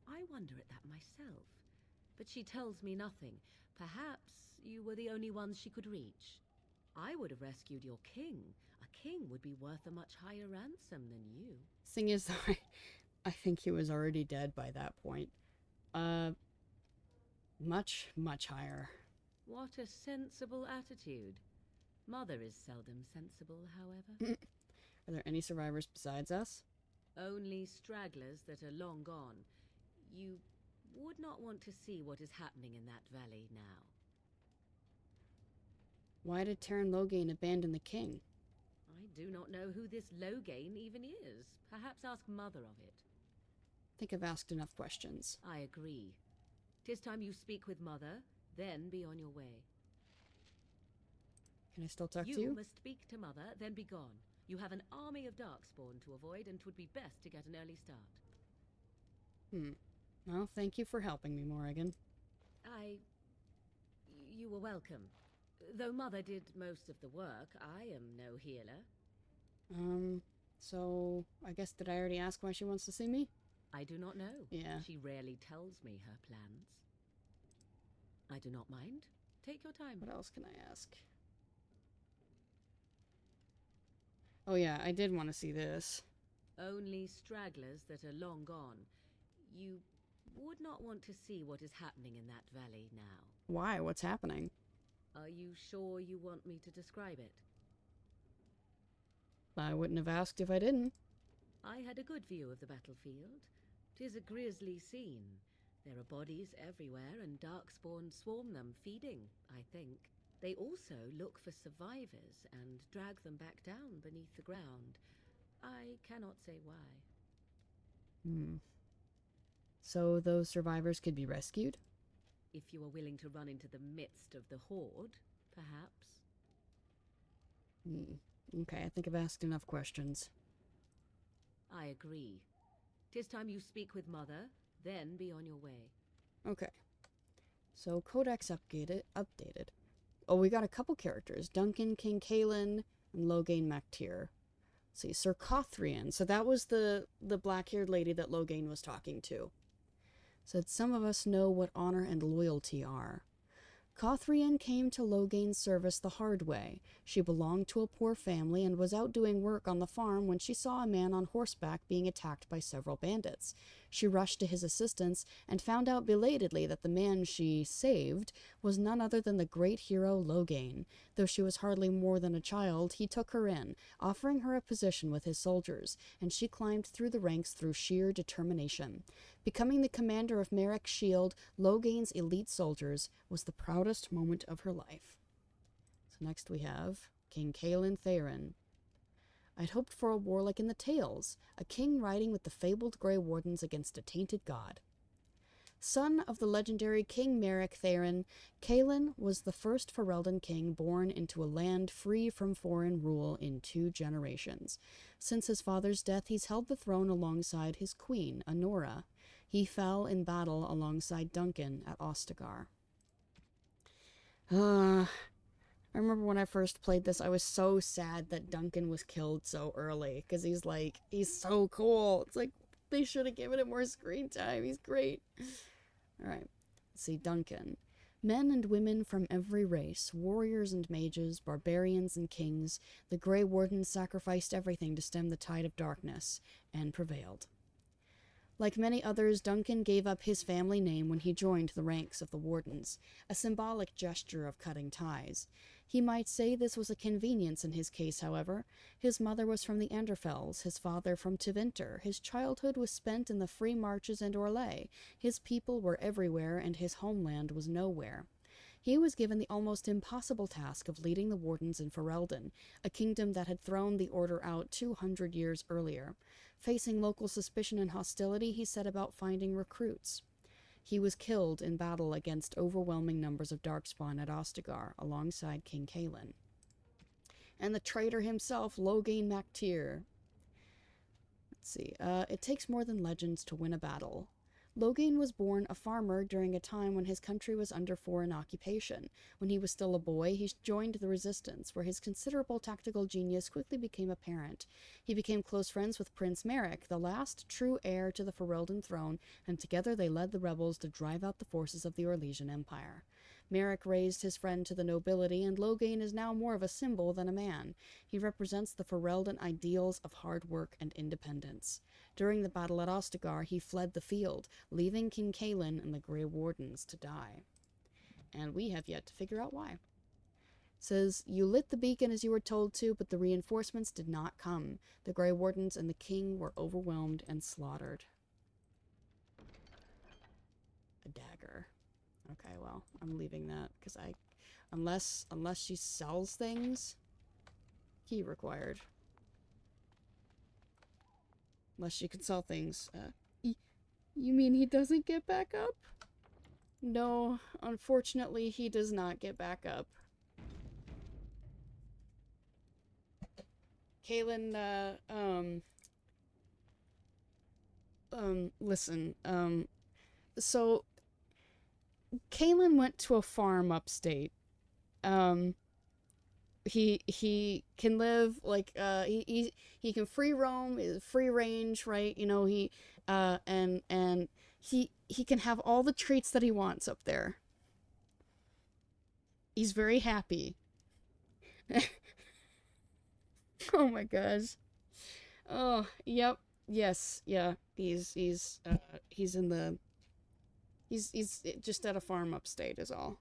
I wonder at that myself. But she tells me nothing. Perhaps you were the only ones she could reach. I would have rescued your king. A king would be worth a much higher ransom than you. Thing is, though, I think he was already dead by that point. Much, much higher. What a sensible attitude. Mother is seldom sensible, however. Are there any survivors besides us? Only stragglers that are long gone. You would not want to see what is happening in that valley now. Why did Terran Loghain abandon the king? I do not know who this Loghain even is. Perhaps ask Mother of it. I think I've asked enough questions. I agree. 'Tis time you speak with Mother, then be on your way. Can I still talk to you? You must speak to Mother, then be gone. You have an army of Darkspawn to avoid, and 'twould be best to get an early start. Well, thank you for helping me, Morrigan. You were welcome. Though Mother did most of the work, I am no healer. So, I guess did I already ask why she wants to see me? I do not know. Yeah. She rarely tells me her plans. I do not mind. Take your time. What else can I ask? Oh yeah, I did want to see this. Only stragglers that are long gone. You would not want to see what is happening in that valley now. Why? What's happening? Are you sure you want me to describe it? I wouldn't have asked if I didn't. I had a good view of the battlefield. 'Tis a grisly scene. There are bodies everywhere, and Darkspawn swarm them, feeding, I think. They also look for survivors and drag them back down beneath the ground. I cannot say why. So those survivors could be rescued? If you are willing to run into the midst of the Horde, perhaps. Okay, I think I've asked enough questions. I agree. 'Tis time you speak with Mother, then be on your way. Okay. So Codex updated. Oh, we got a couple characters. Duncan, King Kalen, and Loghain Mactyr. See, Sir Cothrian. So that was the black-haired lady that Loghain was talking to. Said some of us know what honor and loyalty are. Cothrian came to Loghain's service the hard way. She belonged to a poor family and was out doing work on the farm when she saw a man on horseback being attacked by several bandits. She rushed to his assistance and found out belatedly that the man she saved was none other than the great hero Loghain. Though she was hardly more than a child, he took her in, offering her a position with his soldiers, and she climbed through the ranks through sheer determination. Becoming the commander of Merrick's Shield, Loghain's elite soldiers, was the proudest moment of her life. So next we have King Kalen Theron. I'd hoped for a war like in the tales, a king riding with the fabled Grey Wardens against a tainted god. Son of the legendary King Merrick Theron, Kalen was the first Ferelden king born into a land free from foreign rule in 2 generations. Since his father's death, he's held the throne alongside his queen, Anora. He fell in battle alongside Duncan at Ostagar. I remember when I first played this, I was so sad that Duncan was killed so early, because he's so cool. It's like, they should have given him more screen time. He's great. Alright, let's see, Duncan. Men and women from every race, warriors and mages, barbarians and kings, the Grey Wardens sacrificed everything to stem the tide of darkness, and prevailed. Like many others, Duncan gave up his family name when he joined the ranks of the Wardens, a symbolic gesture of cutting ties. He might say this was a convenience in his case, however. His mother was from the Anderfells, his father from Tevinter. His childhood was spent in the free marches and Orlais. His people were everywhere, and his homeland was nowhere. He was given the almost impossible task of leading the Wardens in Ferelden, a kingdom that had thrown the Order out 200 years earlier. Facing local suspicion and hostility, he set about finding recruits. He was killed in battle against overwhelming numbers of Darkspawn at Ostagar, alongside King Kalen. and the traitor himself, Loghain MacTyr. Let's see. It takes more than legends to win a battle. Loghain was born a farmer during a time when his country was under foreign occupation. When he was still a boy, he joined the resistance, where his considerable tactical genius quickly became apparent. He became close friends with Prince Merrick, the last true heir to the Ferelden throne, and together they led the rebels to drive out the forces of the Orlesian Empire. Merrick raised his friend to the nobility, and Loghain is now more of a symbol than a man. He represents the Ferelden ideals of hard work and independence. During the battle at Ostagar, he fled the field, leaving King Cailan and the Grey Wardens to die. And we have yet to figure out why. It says, you lit the beacon as you were told to, but the reinforcements did not come. The Grey Wardens and the king were overwhelmed and slaughtered. A dagger. Okay, well, I'm leaving that, because unless she sells things, key required. Unless she can sell things. You mean he doesn't get back up? No, unfortunately, he does not get back up. Cailan, listen, so Cailan went to a farm upstate. He can live like he can free roam, free range, right? You know, and he can have all the treats that he wants up there. He's very happy. Oh my gosh. Oh, yep. Yes, yeah. He's in the He's just at a farm upstate is all.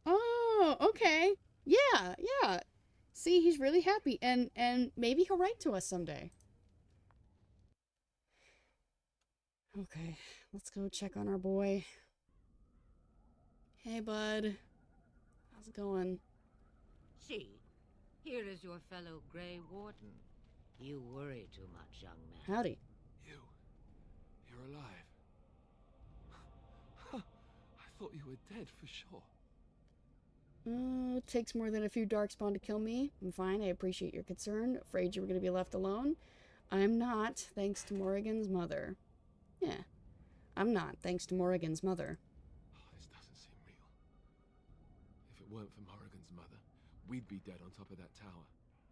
Oh, okay. Yeah, yeah. See, he's really happy, and maybe he'll write to us someday. Okay, let's go check on our boy. Hey, bud. How's it going? See, here is your fellow Grey Warden. You worry too much, young man. Howdy. You're alive. I thought you were dead for sure. It takes more than a few darkspawn to kill me. I'm fine, I appreciate your concern. Afraid you were going to be left alone? I'm not, thanks to Morrigan's mother. Yeah, I'm not, thanks to Morrigan's mother. Oh, this doesn't seem real. If it weren't for Morrigan's mother, we'd be dead on top of that tower.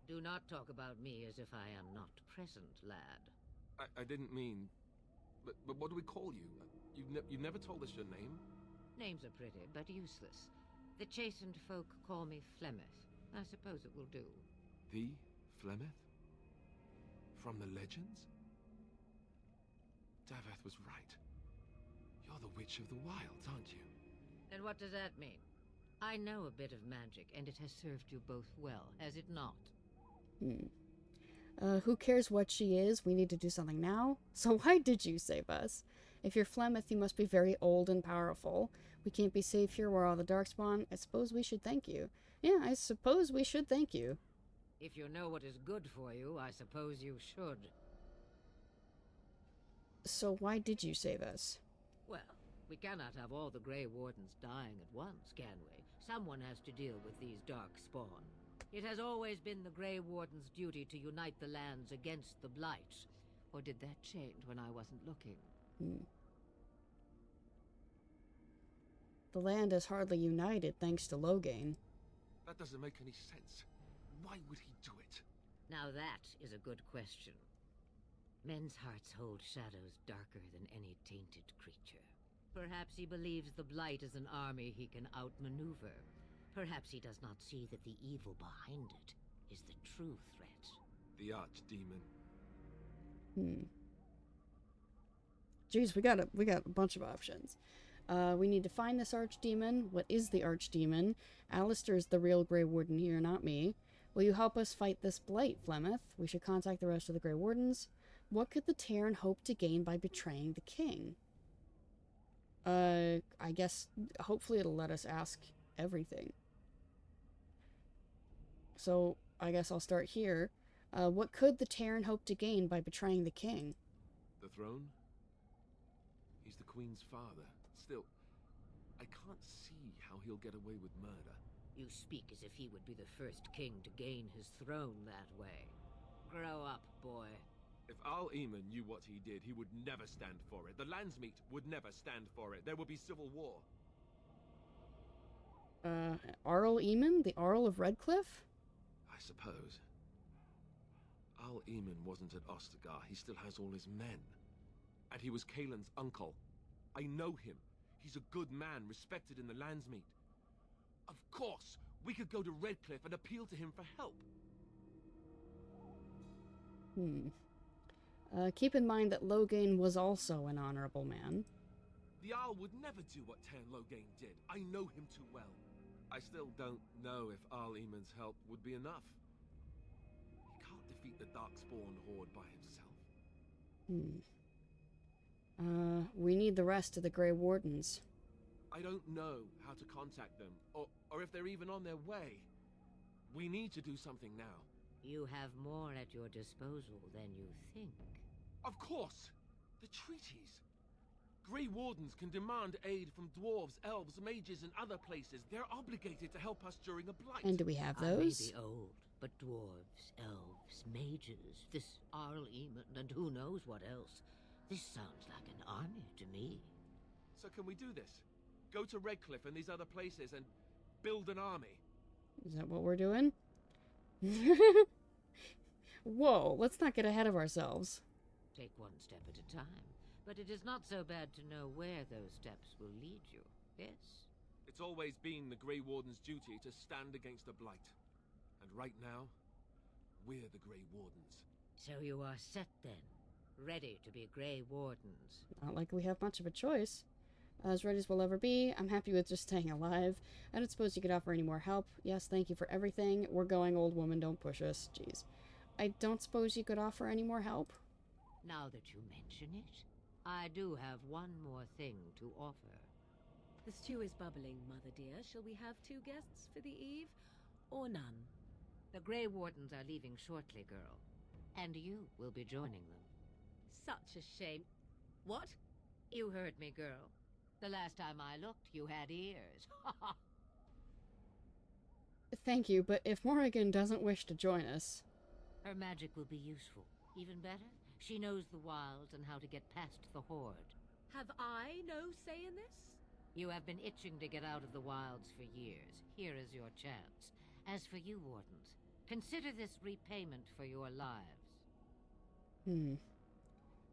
Do not talk about me as if I am not present, lad. I didn't mean... But what do we call you? You've never told us your name? Names are pretty, but useless. The chastened folk call me Flemeth. I suppose it will do. The Flemeth? From the legends? Daveth was right. You're the Witch of the Wilds, aren't you? And what does that mean? I know a bit of magic, and it has served you both well, has it not? Who cares what she is? We need to do something now. So why did you save us? If you're Flemeth, you must be very old and powerful. We can't be safe here where all the darkspawn. I suppose we should thank you. Yeah, I suppose we should thank you. If you know what is good for you, I suppose you should. So why did you save us? Well, we cannot have all the Grey Wardens dying at once, can we? Someone has to deal with these darkspawn. It has always been the Grey Warden's duty to unite the lands against the Blight. Or did that change when I wasn't looking? The land is hardly united thanks to Loghain. That doesn't make any sense. Why would he do it? Now that is a good question. Men's hearts hold shadows darker than any tainted creature. Perhaps he believes the Blight is an army he can outmaneuver. Perhaps he does not see that the evil behind it is the true threat. The Archdemon. Jeez, we got a bunch of options. We need to find this Archdemon. What is the Archdemon? Alistair's the real Grey Warden here, not me. Will you help us fight this Blight, Flemeth? We should contact the rest of the Grey Wardens. What could the Terran hope to gain by betraying the king? I guess, hopefully it'll let us ask everything. So, I guess I'll start here. What could the Terran hope to gain by betraying the king? The throne? He's the Queen's father. Still, I can't see how he'll get away with murder. You speak as if he would be the first king to gain his throne that way. Grow up, boy. If Al Eamon knew what he did, he would never stand for it. The Landsmeet would never stand for it. There would be civil war. Arl Eamon? The Arl of Redcliffe? I suppose. Al Eamon wasn't at Ostagar. He still has all his men. And he was Kaelin's uncle. I know him. He's a good man, respected in the Landsmeet. Of course, we could go to Redcliffe and appeal to him for help. Keep in mind that Loghain was also an honorable man. The Arl would never do what Tairn Loghain did. I know him too well. I still don't know if Al Eamon's help would be enough. He can't defeat the Darkspawn Horde by himself. We need the rest of the Grey Wardens. I don't know how to contact them, or if they're even on their way. We need to do something now. You have more at your disposal than you think. Of course! The treaties! Grey Wardens can demand aid from dwarves, elves, mages, and other places. They're obligated to help us during a blight. And do we have I may those? be old, but dwarves, elves, mages, this Arl Eamon, and who knows what else. This sounds like an army to me. So can we do this? Go to Redcliffe and these other places and build an army? Is that what we're doing? Whoa, let's not get ahead of ourselves. Take one step at a time. But it is not so bad to know where those steps will lead you, yes? It's always been the Grey Warden's duty to stand against the blight. And right now, we're the Grey Wardens. So you are set then, ready to be Grey Wardens. Not like we have much of a choice. As ready as we'll ever be, I'm happy with just staying alive. I don't suppose you could offer any more help. Yes, thank you for everything. We're going, old woman, don't push us. Jeez. I don't suppose you could offer any more help? Now that you mention it, I do have one more thing to offer. The stew is bubbling, Mother dear. Shall we have 2 guests for the eve? Or none? The Grey Wardens are leaving shortly, girl. And you will be joining them. Such a shame. What? You heard me, girl. The last time I looked, you had ears. Thank you, but if Morrigan doesn't wish to join us... Her magic will be useful. Even better, she knows the wilds and how to get past the Horde. Have I no say in this? You have been itching to get out of the wilds for years. Here is your chance. As for you, Wardens, consider this repayment for your lives.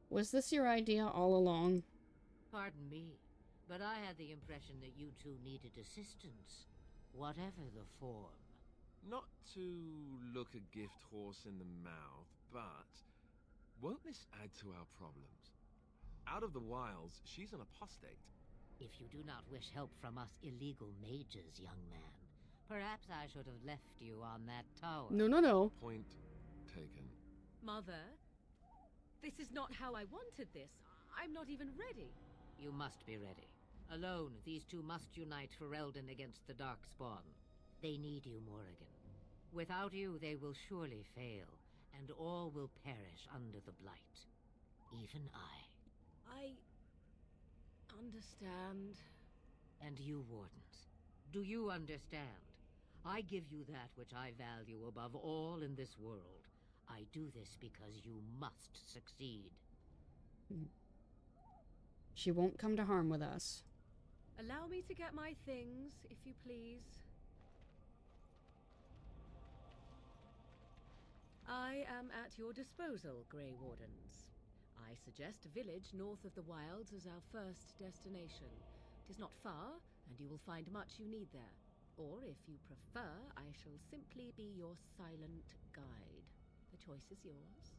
Was this your idea all along? Pardon me, but I had the impression that you two needed assistance, whatever the form. Not to look a gift horse in the mouth, but won't this add to our problems? Out of the wilds, she's an apostate. If you do not wish help from us illegal mages, young man, perhaps I should have left you on that tower. No. Point taken. Mother, this is not how I wanted this. I'm not even ready. You must be ready. Alone, these two must unite Ferelden against the Darkspawn. They need you, Morrigan. Without you, they will surely fail, and all will perish under the Blight. Even I. Understand. And you, Wardens, do you understand? I give you that which I value above all in this world. I do this because you must succeed. She won't come to harm with us. Allow me to get my things, if you please. I am at your disposal, Grey Wardens. I suggest a village north of the wilds as our first destination. It is not far, and you will find much you need there. Or, if you prefer, I shall simply be your silent guide. The choice is yours.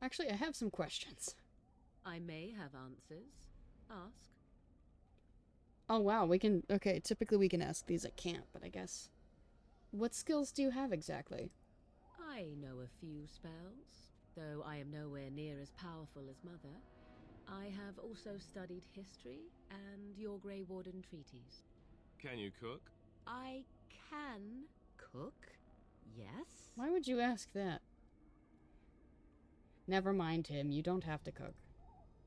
Actually, I have some questions. I may have answers. Ask. Oh wow, we can... Okay, typically we can ask these at camp, but I guess... What skills do you have exactly? I know a few spells, though I am nowhere near as powerful as Mother. I have also studied history and your Grey Warden treaties. Can you cook? I can cook, yes. Why would you ask that? Never mind him, you don't have to cook.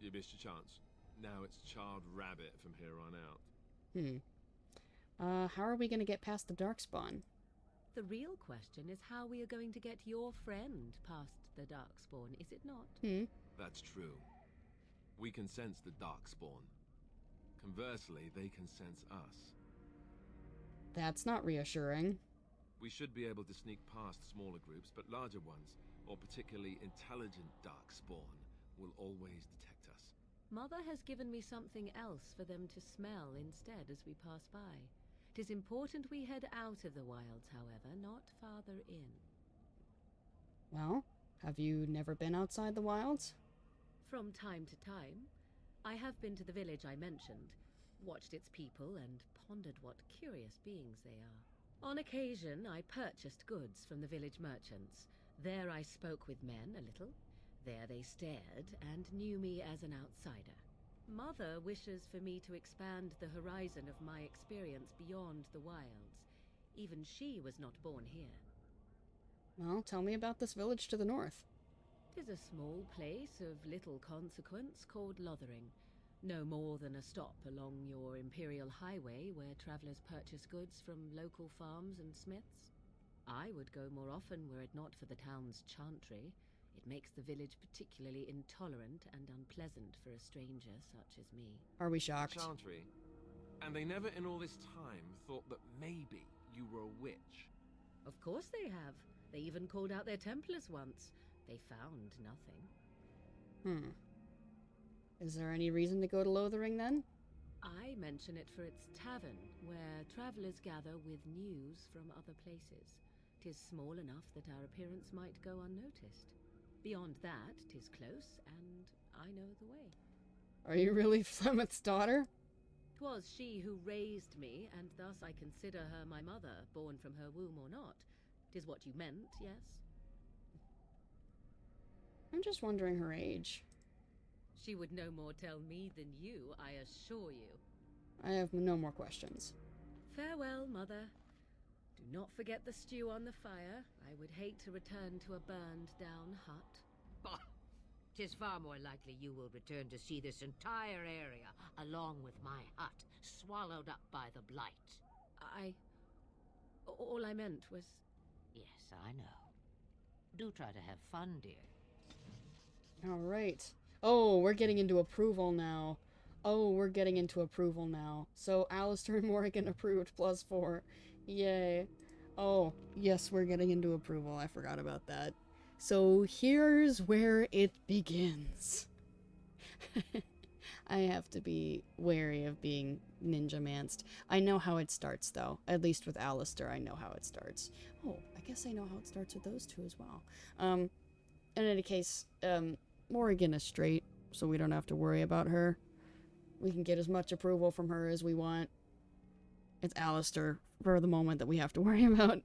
You missed your chance. Now it's charred rabbit from here on out. How are we gonna get past the Darkspawn? The real question is how we are going to get your friend past the Darkspawn, is it not? That's true. We can sense the Darkspawn. Conversely, they can sense us. That's not reassuring. We should be able to sneak past smaller groups, but larger ones, or particularly intelligent Darkspawn, will always detect us. Mother has given me something else for them to smell instead as we pass by. 'Tis important we head out of the wilds, however, not farther in. Well, have you never been outside the wilds? From time to time, I have been to the village I mentioned, watched its people, and pondered what curious beings they are. On occasion, I purchased goods from the village merchants. There I spoke with men a little. There they stared and knew me as an outsider. Mother wishes for me to expand the horizon of my experience beyond the wilds. Even she was not born here. Well, tell me about this village to the north. 'Tis a small place of little consequence called Lothering. No more than a stop along your Imperial Highway where travelers purchase goods from local farms and smiths. I would go more often were it not for the town's chantry. It makes the village particularly intolerant and unpleasant for a stranger such as me. Are we shocked? Chantry. And they never in all this time thought that maybe you were a witch. Of course they have. They even called out their Templars once. They found nothing. Is there any reason to go to Lothering then? I mention it for its tavern, where travelers gather with news from other places. 'Tis small enough that our appearance might go unnoticed. Beyond that, 'tis close, and I know the way. Are you really Flemeth's daughter? 'Twas she who raised me, and thus I consider her my mother, born from her womb or not. 'Tis what you meant, yes? I'm just wondering her age. She would no more tell me than you, I assure you. I have no more questions. Farewell, Mother. Do not forget the stew on the fire. I would hate to return to a burned-down hut. Bah! 'Tis far more likely you will return to see this entire area, along with my hut, swallowed up by the blight. All I meant was... Yes, I know. Do try to have fun, dear. Alright. Oh, we're getting into approval now. So, Alistair and Morrigan approved +4. Yay. Oh, yes, we're getting into approval. I forgot about that. So, here's where it begins. I have to be wary of being ninja-manced. I know how it starts, though. At least with Alistair, I know how it starts. Oh, I guess I know how it starts with those two as well. In any case, Morrigan is straight, so we don't have to worry about her. We can get as much approval from her as we want. It's Alistair, for the moment, that we have to worry about.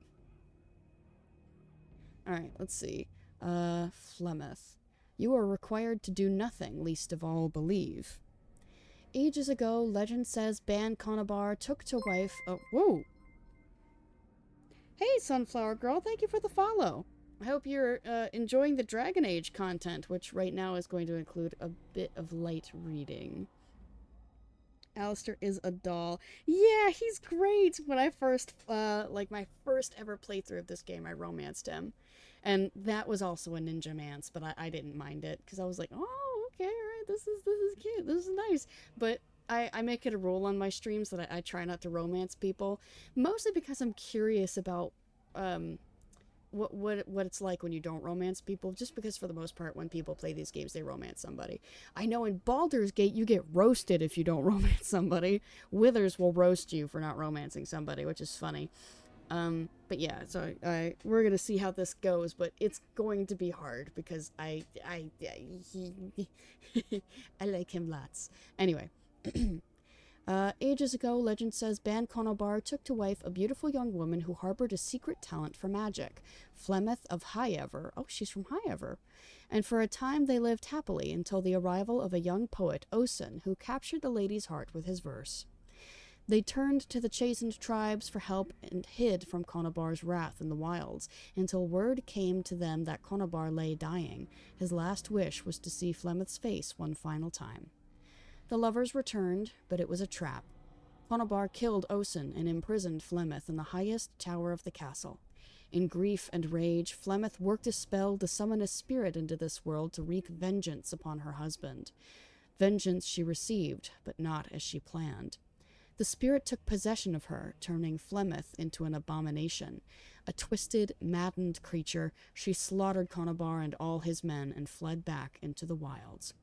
Alright, let's see. Flemeth. You are required to do nothing, least of all believe. Ages ago, legend says Ban Conabar took to wife... Oh, whoa! Hey, Sunflower Girl, thank you for the follow. I hope you're enjoying the Dragon Age content, which right now is going to include a bit of light reading. Alistair is a doll. Yeah, he's great! When I first, my first ever playthrough of this game, I romanced him. And that was also a ninja-mance, but I didn't mind it, because I was like, oh, okay, alright, this is cute, this is nice. But I make it a rule on my streams that I try not to romance people, mostly because I'm curious about, what it's like when you don't romance people, just because for the most part when people play these games they romance somebody. I know in Baldur's Gate you get roasted if you don't romance somebody. Withers will roast you for not romancing somebody, which is funny. But yeah, so we're gonna see how this goes, but it's going to be hard because I like him lots. Anyway. Ages ago, legend says Ban Conabar took to wife a beautiful young woman who harbored a secret talent for magic, Flemeth of Highever. Oh, she's from Highever. And for a time they lived happily until the arrival of a young poet, Osen, who captured the lady's heart with his verse. They turned to the chastened tribes for help and hid from Conabar's wrath in the wilds, until word came to them that Conabar lay dying. His last wish was to see Flemeth's face one final time. The lovers returned, but it was a trap. Conobar killed Osen and imprisoned Flemeth in the highest tower of the castle. In grief and rage, Flemeth worked a spell to summon a spirit into this world to wreak vengeance upon her husband. Vengeance she received, but not as she planned. The spirit took possession of her, turning Flemeth into an abomination. A twisted, maddened creature, she slaughtered Conobar and all his men and fled back into the wilds.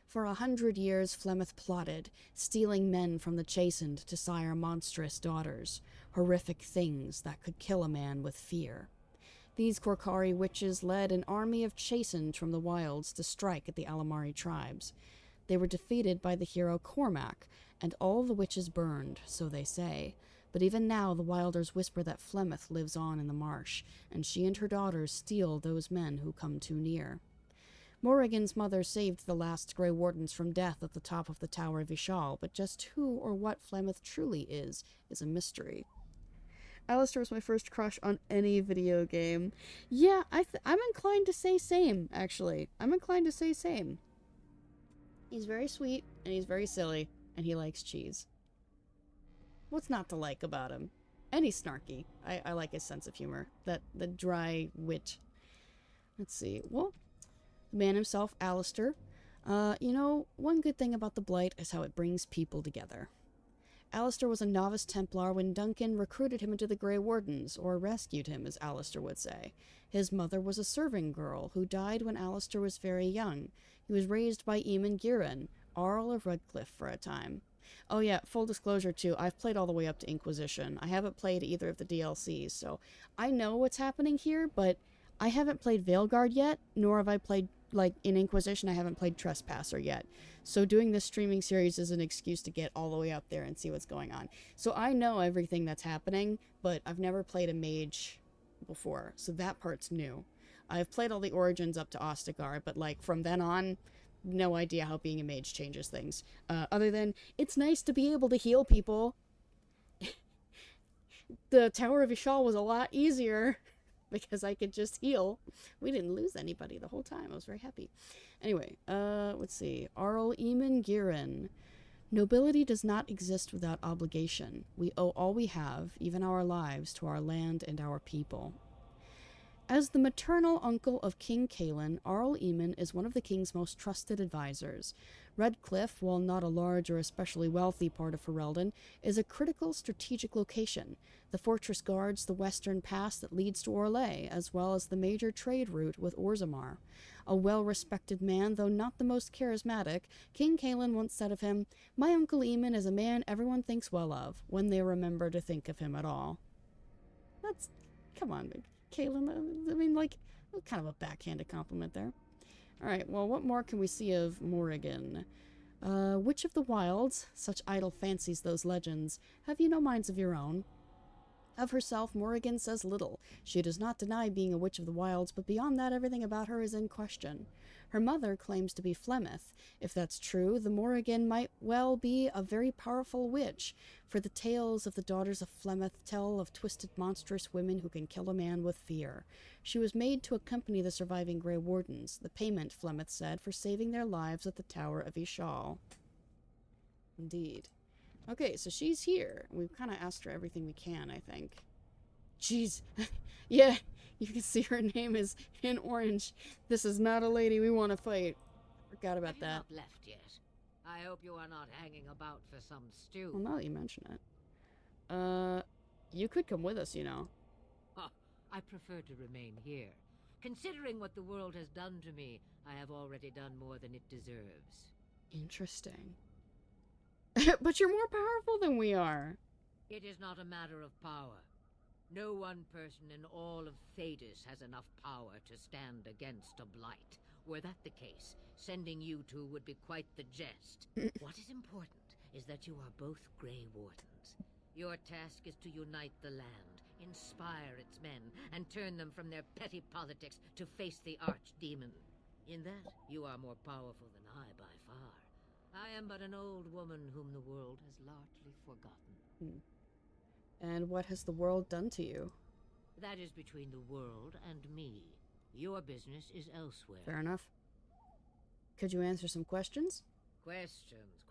For 100 years Flemeth plotted, stealing men from the chastened to sire monstrous daughters, horrific things that could kill a man with fear. These Korkari witches led an army of chastened from the wilds to strike at the Alamari tribes. They were defeated by the hero Cormac, and all the witches burned, so they say. But even now the Wilders whisper that Flemeth lives on in the marsh, and she and her daughters steal those men who come too near. Morrigan's mother saved the last Grey Wardens from death at the top of the Tower of Ishal, but just who or what Flemeth truly is a mystery. Alistair was my first crush on any video game. Yeah, I'm inclined to say same, actually. I'm inclined to say same. He's very sweet, and he's very silly, and he likes cheese. What's not to like about him? And he's snarky. I like his sense of humor. The dry wit. Let's see. Well, the man himself, Alistair. You know, one good thing about the Blight is how it brings people together. Alistair was a novice Templar when Duncan recruited him into the Grey Wardens, or rescued him, as Alistair would say. His mother was a serving girl who died when Alistair was very young. He was raised by Eamon Giran, Arl of Redcliffe, for a time. Oh yeah, full disclosure too, I've played all the way up to Inquisition. I haven't played either of the DLCs, so I know what's happening here, but I haven't played Veilguard yet, nor have I played, like, in Inquisition, I haven't played Trespasser yet. So doing this streaming series is an excuse to get all the way up there and see what's going on. So I know everything that's happening, but I've never played a mage before, so that part's new. I've played all the Origins up to Ostagar, but, like, from then on, no idea how being a mage changes things. Other than, it's nice to be able to heal people. The Tower of Ishal was a lot easier because I could just heal. We didn't lose anybody the whole time. I was very happy. Anyway, let's see. Arl Eamon Giran. Nobility does not exist without obligation. We owe all we have, even our lives, to our land and our people. As the maternal uncle of King Cailan, Arl Eamon is one of the king's most trusted advisors. Redcliffe, while not a large or especially wealthy part of Ferelden, is a critical strategic location. The fortress guards the western pass that leads to Orlais, as well as the major trade route with Orzammar. A well-respected man, though not the most charismatic, King Cailan once said of him, "My Uncle Eamon is a man everyone thinks well of, when they remember to think of him at all." That's... come on, Cailan, I mean, like, kind of a backhanded compliment there. Alright, well, what more can we see of Morrigan? Witch of the Wilds, such idle fancies those legends. Have you no minds of your own? Of herself, Morrigan says little. She does not deny being a Witch of the Wilds, but beyond that, everything about her is in question. Her mother claims to be Flemeth. If that's true, the Morrigan might well be a very powerful witch, for the tales of the daughters of Flemeth tell of twisted, monstrous women who can kill a man with fear. She was made to accompany the surviving Grey Wardens, the payment, Flemeth said, for saving their lives at the Tower of Ishal. Indeed. Okay, so she's here. We've kind of asked her everything we can, I think. Jeez. Yeah, you can see her name is in orange. This is not a lady we want to fight. Forgot about that. Have you not left yet? I hope you are not hanging about for some stew. Well, now that you mention it. You could come with us, you know. Huh, I prefer to remain here. Considering what the world has done to me, I have already done more than it deserves. Interesting. But you're more powerful than we are. It is not a matter of power. No one person in all of Thedas has enough power to stand against a blight. Were that the case, sending you two would be quite the jest. What is important is that you are both Grey Wardens. Your task is to unite the land, inspire its men, and turn them from their petty politics to face the archdemon. In that, you are more powerful than I by far. I am but an old woman whom the world has largely forgotten. And what has the world done to you? That is between the world and me. Your business is elsewhere. Fair enough. Could you answer some questions? Questions.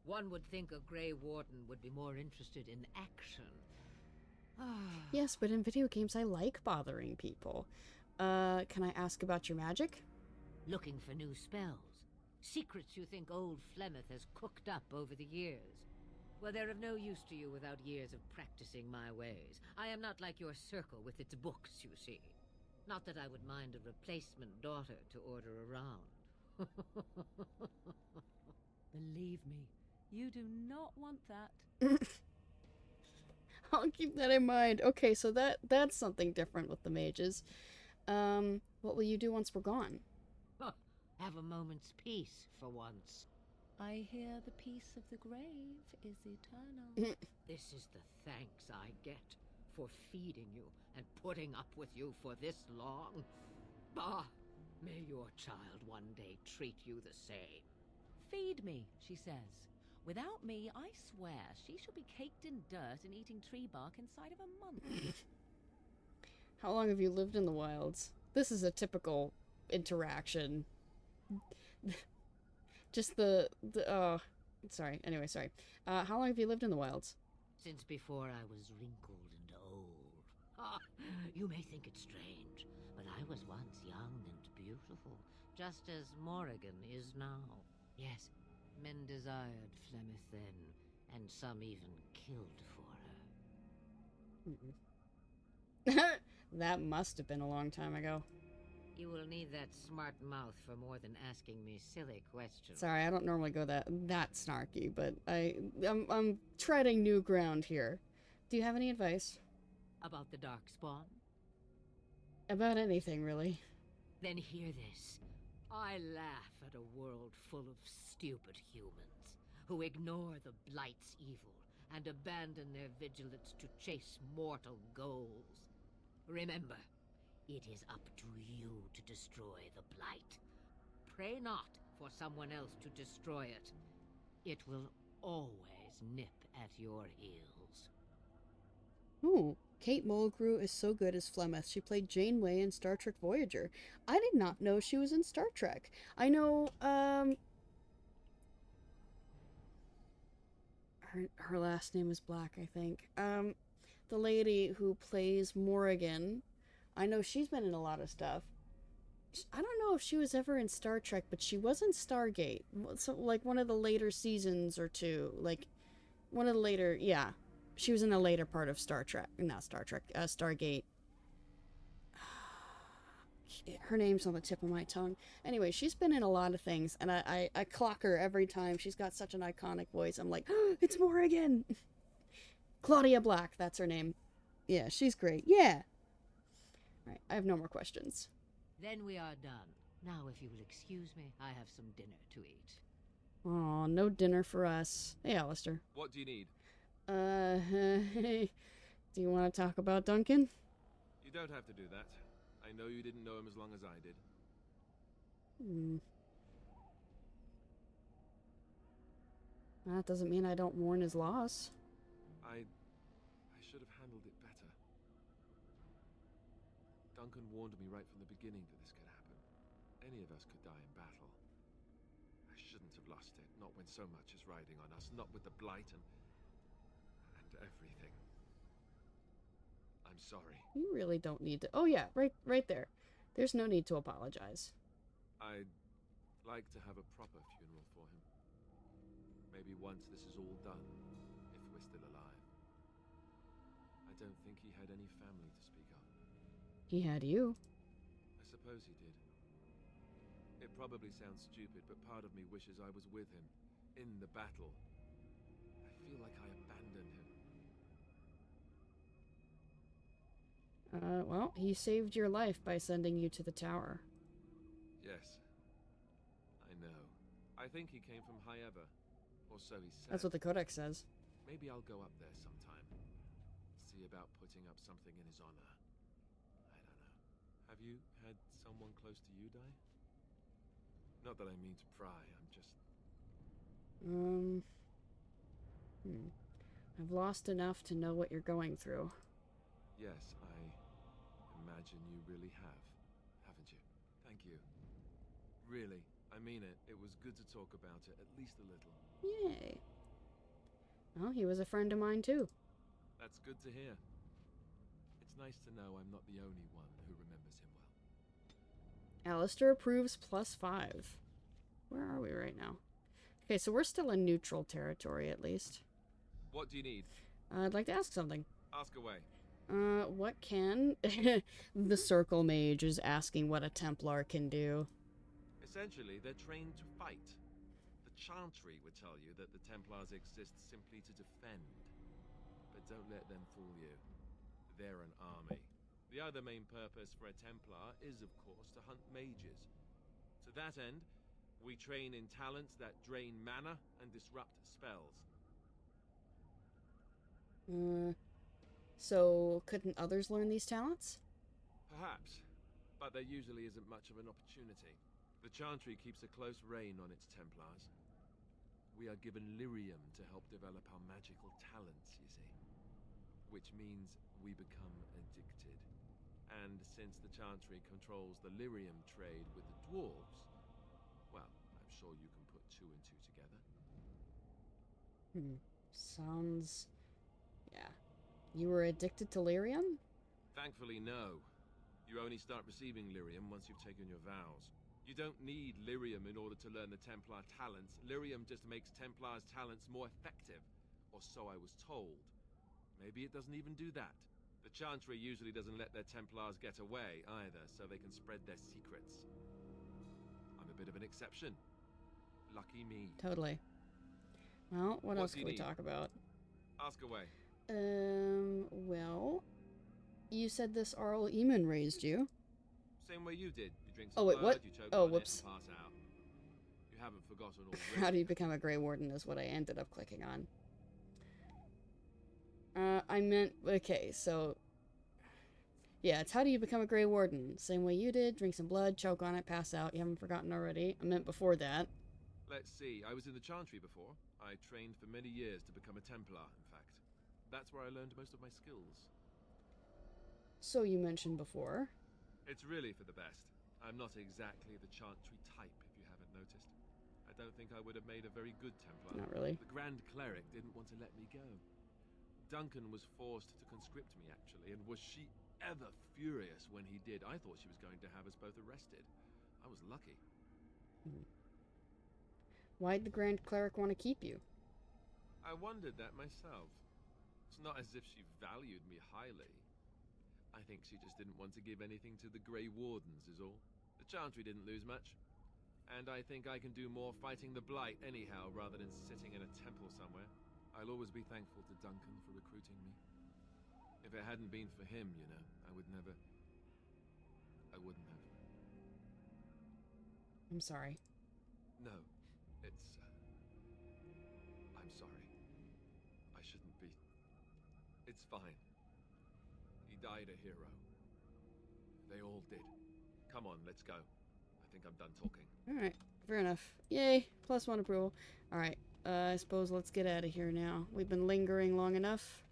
One would think a Grey Warden would be more interested in action. Yes, but in video games I like bothering people. Can I ask about your magic? Looking for new spells. Secrets you think old Flemeth has cooked up over the years. Well, they're of no use to you without years of practicing my ways. I am not like your circle with its books, you see. Not that I would mind a replacement daughter to order around. Believe me, you do not want that. I'll keep that in mind. Okay, so that's something different with the mages. What will you do once we're gone? Have a moment's peace for once. I hear the peace of the grave is eternal. This is the thanks I get for feeding you and putting up with you for this long. Bah! May your child one day treat you the same. Feed me, she says. Without me, I swear, she shall be caked in dirt and eating tree bark inside of a month. How long have you lived in the wilds? This is a typical interaction. Just sorry. Anyway, sorry. How long have you lived in the wilds? Since before I was wrinkled and old. Ah, you may think it strange, but I was once young and beautiful, just as Morrigan is now. Yes, men desired Flemeth then, and some even killed for her. That must have been a long time ago. You will need that smart mouth for more than asking me silly questions. Sorry, I don't normally go that snarky, but I'm treading new ground here. Do you have any advice? About the Darkspawn? About anything, really. Then hear this. I laugh at a world full of stupid humans who ignore the Blight's evil and abandon their vigilance to chase mortal goals. Remember, it is up to you to destroy the Blight. Pray not for someone else to destroy it. It will always nip at your heels. Ooh, Kate Mulgrew is so good as Flemeth. She played Janeway in Star Trek Voyager. I did not know she was in Star Trek. I know, her last name is Black, I think. The lady who plays Morrigan, I know she's been in a lot of stuff. I don't know if she was ever in Star Trek, but she was in Stargate. So, like, one of the later seasons or two. Like, one of the later, yeah. She was in a later part of Star Trek. Not Star Trek, Stargate. Her name's on the tip of my tongue. Anyway, she's been in a lot of things, and I clock her every time. She's got such an iconic voice. I'm like, oh, it's Morrigan! Claudia Black, that's her name. Yeah, she's great. Yeah! Alright, I have no more questions. Then we are done. Now, if you will excuse me, I have some dinner to eat. Aw, no dinner for us. Hey, Alistair. What do you need? Hey. Do you want to talk about Duncan? You don't have to do that. I know you didn't know him as long as I did. That doesn't mean I don't mourn his loss. I should have handled it better. Duncan warned me right from the beginning that this could happen. Any of us could die in battle. I shouldn't have lost it, not when so much is riding on us, not with the Blight and everything. I'm sorry. You really don't need to. Oh yeah, right there. There's no need to apologize. I'd like to have a proper funeral for him. Maybe once this is all done, if we're still alive. I don't think he had any family to speak of. He had you. I suppose he did. It probably sounds stupid, but part of me wishes I was with him, in the battle. I feel like I abandoned him. Well, he saved your life by sending you to the tower. Yes. I know. I think he came from Hyeva. Or so he said. That's what the Codex says. Maybe I'll go up there sometime. See about putting up something in his honor. I don't know. Have you had someone close to you die? Not that I mean to pry, I'm just... I've lost enough to know what you're going through. Yes, I imagine you really have, haven't you? Thank you. Really, I mean it. It was good to talk about it, at least a little. Yay. Well, he was a friend of mine too. That's good to hear. It's nice to know I'm not the only one who remembers him well. Alistair approves +5. Where are we right now? Okay, so we're still in neutral territory at least. What do you need? I'd like to ask something. Ask away. What can... The Circle Mage is asking what a Templar can do. Essentially, they're trained to fight. The Chantry would tell you that the Templars exist simply to defend. But don't let them fool you. They're an army. The other main purpose for a Templar is, of course, to hunt mages. To that end, we train in talents that drain mana and disrupt spells. So couldn't others learn these talents? Perhaps, but there usually isn't much of an opportunity. The Chantry keeps a close rein on its Templars. We are given lyrium to help develop our magical talents, you see. Which means we become addicted. And since the Chantry controls the lyrium trade with the dwarves, well, I'm sure you can put 2 and 2 together. Sounds... yeah. You were addicted to lyrium? Thankfully, no. You only start receiving lyrium once you've taken your vows. You don't need lyrium in order to learn the Templar talents. Lyrium just makes Templars' talents more effective. Or so I was told. Maybe it doesn't even do that. The Chantry usually doesn't let their Templars get away, either, so they can spread their secrets. I'm a bit of an exception. Lucky me. Totally. Well, what else do you can we need? talk about? Ask away. Well... You said this Arl Eamon raised you. Same way you did. You drink Oh, some wait, blood, what? you choke Oh, on whoops. it and pass out. You haven't forgotten How already. do you become a Grey Warden is what I ended up clicking on. I meant... Okay, so... Yeah, it's how do you become a Grey Warden? Same way you did. Drink some blood, choke on it, pass out. You haven't forgotten already. I meant before that. Let's see, I was in the Chantry before. I trained for many years to become a Templar, in fact. That's where I learned most of my skills. So you mentioned before. It's really for the best. I'm not exactly the Chantry type, if you haven't noticed. I don't think I would have made a very good Templar. Not really. The Grand Cleric didn't want to let me go. Duncan was forced to conscript me, actually, and was she ever furious when he did. I thought she was going to have us both arrested. I was lucky. Why'd the Grand Cleric want to keep you? I wondered that myself. It's not as if she valued me highly. I think she just didn't want to give anything to the Grey Wardens, is all. The Chantry didn't lose much. And I think I can do more fighting the Blight anyhow, rather than sitting in a temple somewhere. I'll always be thankful to Duncan for recruiting me. If it hadn't been for him, you know, I wouldn't have. I'm sorry. No, it's... I'm sorry. I shouldn't be. It's fine. He died a hero. They all did. Come on, let's go. I think I'm done talking. Alright, fair enough. Yay, +1 approval. Alright, I suppose let's get out of here now. We've been lingering long enough.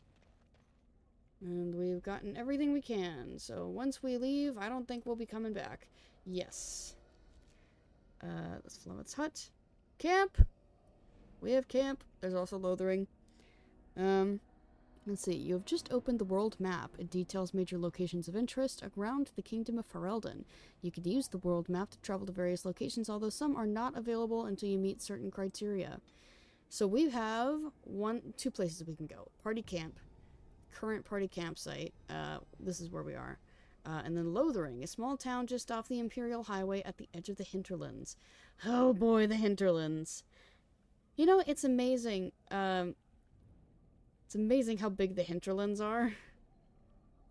And we've gotten everything we can. So once we leave, I don't think we'll be coming back. Yes. Let's Flemeth's hut. Camp! We have camp. There's also Lothering. Let's see. You have just opened the world map. It details major locations of interest around the Kingdom of Ferelden. You can use the world map to travel to various locations, although some are not available until you meet certain criteria. So we have two places we can go. Party camp. Current party campsite. This is where we are. And then Lothering, a small town just off the Imperial Highway at the edge of the Hinterlands. Oh boy, the Hinterlands. You know, it's amazing. It's amazing how big the Hinterlands are.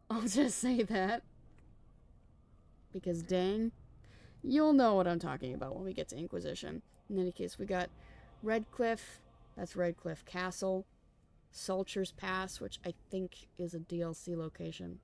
I'll just say that. Because dang, you'll know what I'm talking about when we get to Inquisition. In any case, we got Redcliffe. That's Redcliffe Castle. Sulcher's Pass, which I think is a DLC location.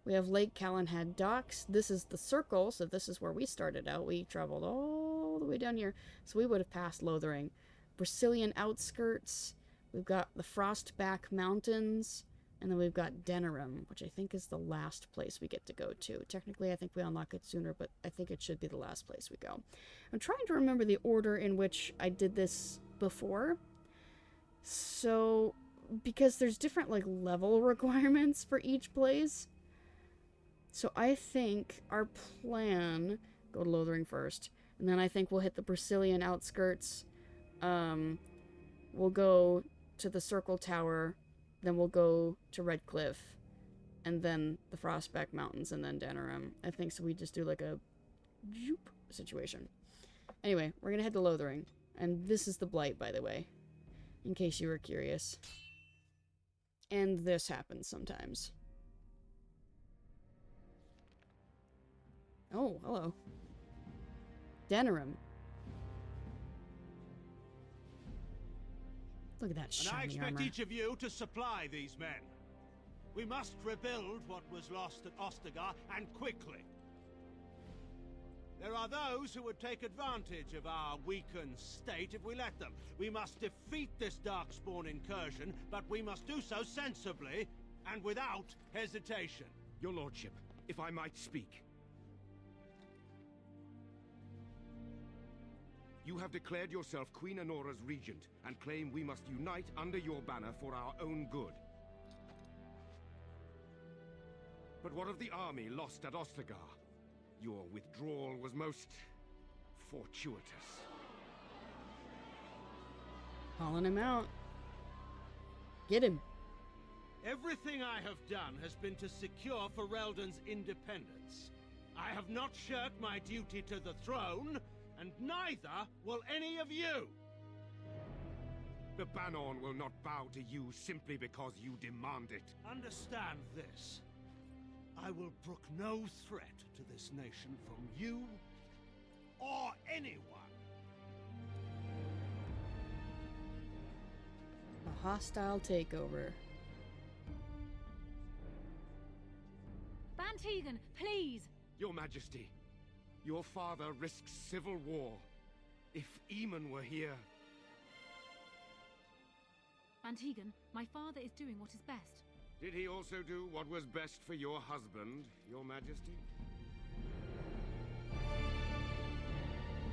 We have Lake Calenhad Docks. This is the Circle, so this is where we started out. We traveled all the way down here, so we would have passed Lothering. Brazilian Outskirts. We've got the Frostback Mountains. And then we've got Denerim, which I think is the last place we get to go to. Technically, I think we unlock it sooner, but I think it should be the last place we go. I'm trying to remember the order in which I did this before. So, because there's different, like, level requirements for each place. So I think our plan... Go to Lothering first. And then I think we'll hit the Brazilian outskirts. We'll go to the Circle Tower. Then we'll go to Redcliffe. And then the Frostback Mountains. And then Denerim. I think so we just do like a... Zoop situation. Anyway, we're gonna head to Lothering. And this is the Blight, by the way. In case you were curious. And this happens sometimes. Oh, hello. Denerim. Look at that shiny And I expect armor. each of you to supply these men. We must rebuild what was lost at Ostagar, and quickly. There are those who would take advantage of our weakened state if we let them. We must defeat this Darkspawn incursion, but we must do so sensibly and without hesitation. Your lordship, if I might speak. You have declared yourself Queen Anora's regent, and claim we must unite under your banner for our own good. But what of the army lost at Ostagar? Your withdrawal was most... fortuitous. Calling him out. Get him. Everything I have done has been to secure Ferelden's independence. I have not shirked my duty to the throne, and neither will any of you! The Banorn will not bow to you simply because you demand it. Understand this. I will brook no threat to this nation from you or anyone. A hostile takeover. Van Tegan, please! Your Majesty, your father risks civil war. If Eamon were here... Van Tegan, my father is doing what is best. Did he also do what was best for your husband, your Majesty?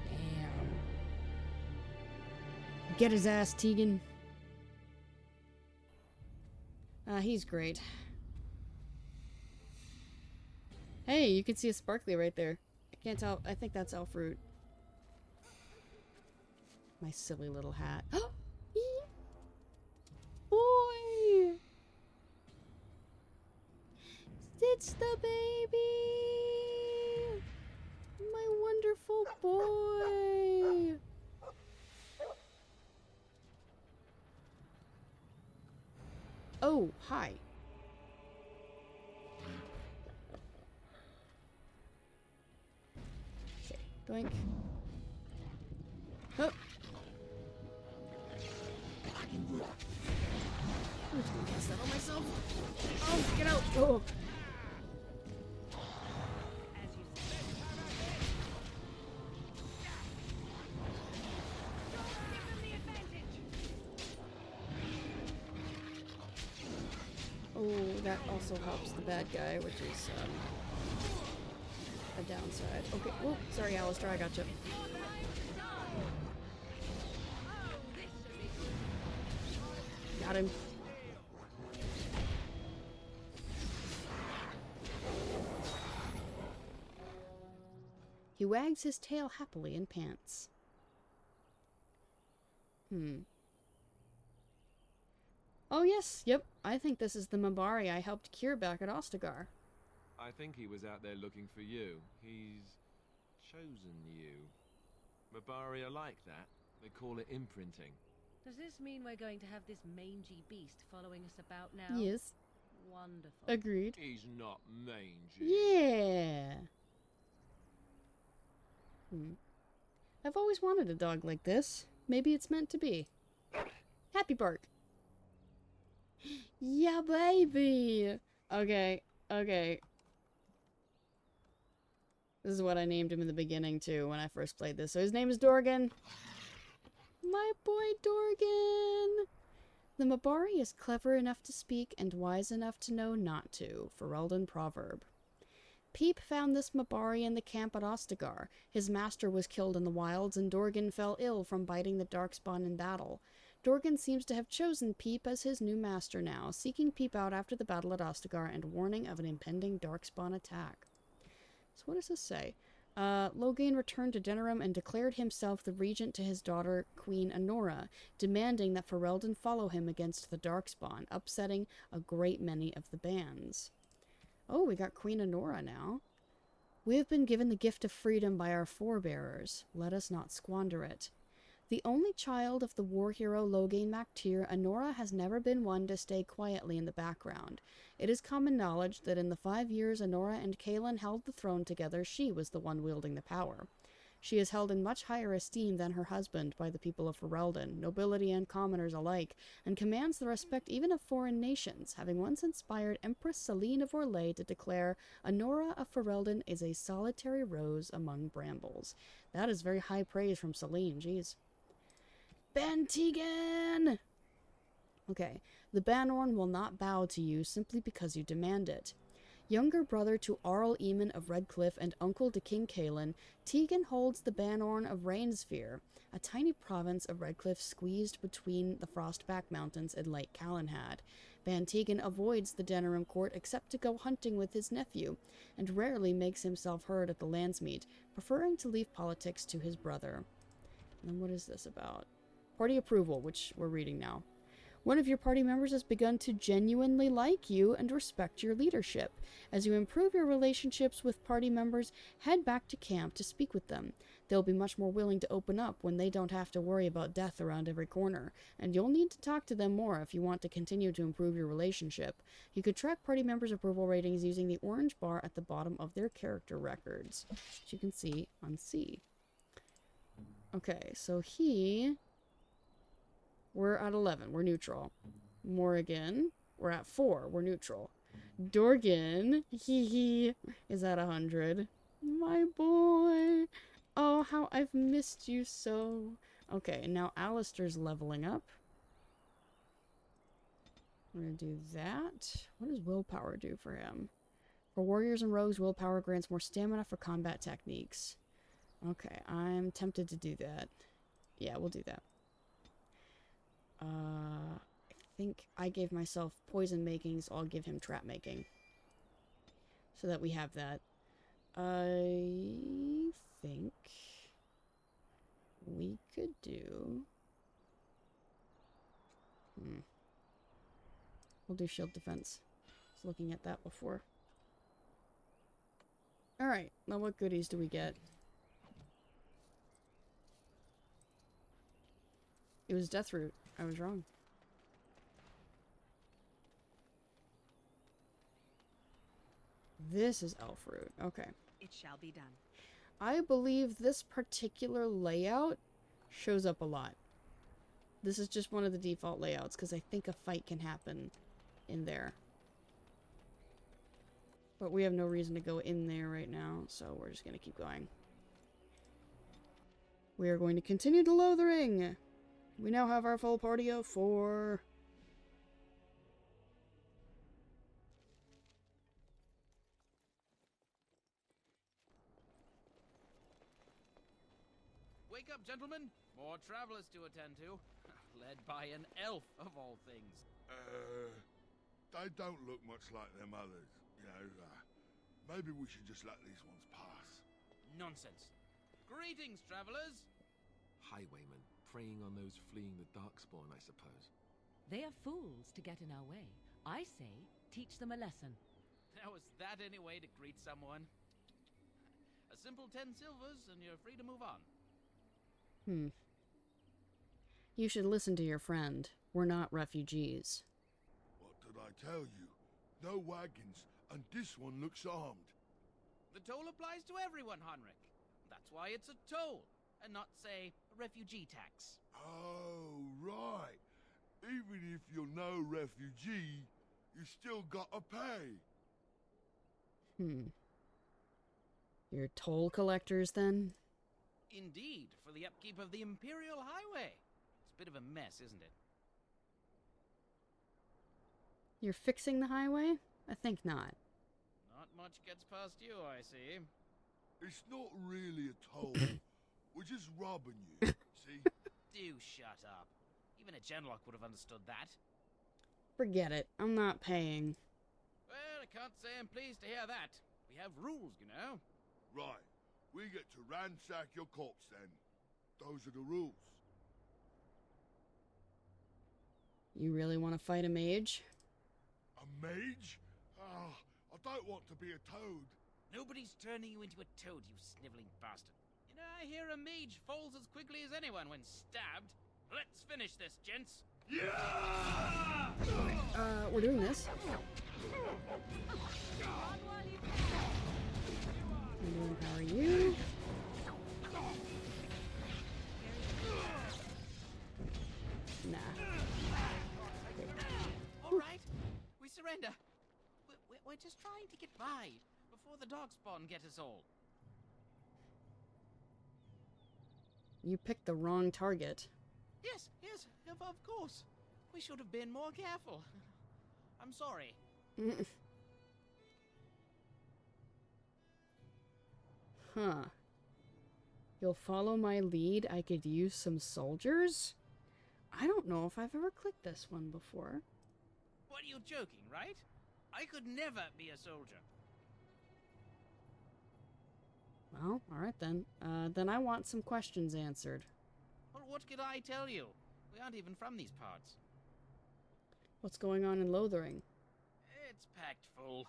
Damn. Get his ass, Tegan. He's great. Hey, you can see a sparkly right there. I can't tell. I think that's Elfroot. My silly little hat. Boy! It's the baby! My wonderful boy! Oh, hi. Okay, doink. Oh. I'm just gonna cast that on myself. Oh, get out! Oh. Oh, that also helps the bad guy, which is a downside. Okay, oh, sorry, Alistair, I gotcha. Got him. He wags his tail happily and pants. Oh yes, yep, I think this is the Mabari I helped cure back at Ostagar. I think he was out there looking for you. He's chosen you. Mabari are like that. They call it imprinting. Does this mean we're going to have this mangy beast following us about now? Yes. Wonderful. Agreed. He's not mangy. Yeah. I've always wanted a dog like this. Maybe it's meant to be. Happy bark. Yeah, baby. Okay, okay. This is what I named him in the beginning, too, when I first played this. So his name is Dorgan. My boy Dorgan. The Mabari is clever enough to speak and wise enough to know not to. Ferelden proverb. Peep found this Mabari in the camp at Ostagar. His master was killed in the wilds, and Dorgan fell ill from biting the Darkspawn in battle. Dorgan seems to have chosen Peep as his new master now, seeking Peep out after the battle at Ostagar and warning of an impending Darkspawn attack. So what does this say? Loghain returned to Denerim and declared himself the regent to his daughter, Queen Anora, demanding that Ferelden follow him against the Darkspawn, upsetting a great many of the bands. Oh, we got Queen Anora now. We have been given the gift of freedom by our forebearers. Let us not squander it. The only child of the war hero Loghain MacTyr, Anora has never been one to stay quietly in the background. It is common knowledge that in the 5 years Anora and Cailan held the throne together, she was the one wielding the power. She is held in much higher esteem than her husband by the people of Ferelden, nobility and commoners alike, and commands the respect even of foreign nations, having once inspired Empress Selene of Orlais to declare Anora of Ferelden is a solitary rose among brambles. That is very high praise from Selene, jeez. Ben Tegan! Okay, the Banorn will not bow to you simply because you demand it. Younger brother to Arl Eamon of Redcliffe and uncle to King Cailan, Tegan holds the Banorn of Rainsfere, a tiny province of Redcliffe squeezed between the Frostback Mountains and Lake Calenhad. Ban Tegan avoids the Denerim court except to go hunting with his nephew, and rarely makes himself heard at the Landsmeet, preferring to leave politics to his brother. And then what is this about? Party approval, which we're reading now. One of your party members has begun to genuinely like you and respect your leadership. As you improve your relationships with party members, head back to camp to speak with them. They'll be much more willing to open up when they don't have to worry about death around every corner, and you'll need to talk to them more if you want to continue to improve your relationship. You could track party members' approval ratings using the orange bar at the bottom of their character records, which you can see on C. Okay, so we're at 11. We're neutral. Morrigan, we're at 4. We're neutral. Dorgan, is at 100. My boy. Oh, how I've missed you so. Okay, and now Alistair's leveling up. We're gonna do that. What does willpower do for him? For warriors and rogues, willpower grants more stamina for combat techniques. Okay, I'm tempted to do that. Yeah, we'll do that. I think I gave myself poison making, so I'll give him trap making. So that we have that. I think we could do... We'll do shield defense. I was looking at that before. Alright, now what goodies do we get? It was Deathroot. I was wrong. This is Elfroot. Okay. It shall be done. I believe this particular layout shows up a lot. This is just one of the default layouts because I think a fight can happen in there. But we have no reason to go in there right now, so we're just going to keep going. We are going to continue to Lothering. We now have our full party of 4. Wake up, gentlemen! More travelers to attend to. Led by an elf, of all things. They don't look much like them others. You know, maybe we should just let these ones pass. Nonsense. Greetings, travelers! Highwaymen, preying on those fleeing the Darkspawn, I suppose. They are fools to get in our way. I say, teach them a lesson. Now is that any way to greet someone? A simple 10 silvers and you're free to move on. You should listen to your friend. We're not refugees. What did I tell you? No wagons, and this one looks armed. The toll applies to everyone, Henrik. That's why it's a toll, and not, say, a refugee tax. Oh, right. Even if you're no refugee, you still gotta pay. You're toll collectors, then? Indeed, for the upkeep of the Imperial Highway. It's a bit of a mess, isn't it? You're fixing the highway? I think not. Not much gets past you, I see. It's not really a toll. We're just robbing you, see? Do shut up. Even a Genlock would have understood that. Forget it. I'm not paying. Well, I can't say I'm pleased to hear that. We have rules, you know. Right. We get to ransack your corpse then. Those are the rules. You really want to fight a mage? A mage? Ah, I don't want to be a toad. Nobody's turning you into a toad, you sniveling bastard. You know, I hear a mage falls as quickly as anyone when stabbed. Let's finish this, gents. Yeah! We're doing this. I'm gonna empower you. Nah. All right, we surrender. We're just trying to get by before the Darkspawn get us all. You picked the wrong target. Yes, of course. We should have been more careful. I'm sorry. Huh. You'll follow my lead? I could use some soldiers? I don't know if I've ever clicked this one before. What, are you joking, right? I could never be a soldier. Well, alright then. Then I want some questions answered. Well, what could I tell you? We aren't even from these parts. What's going on in Lothering? It's packed full.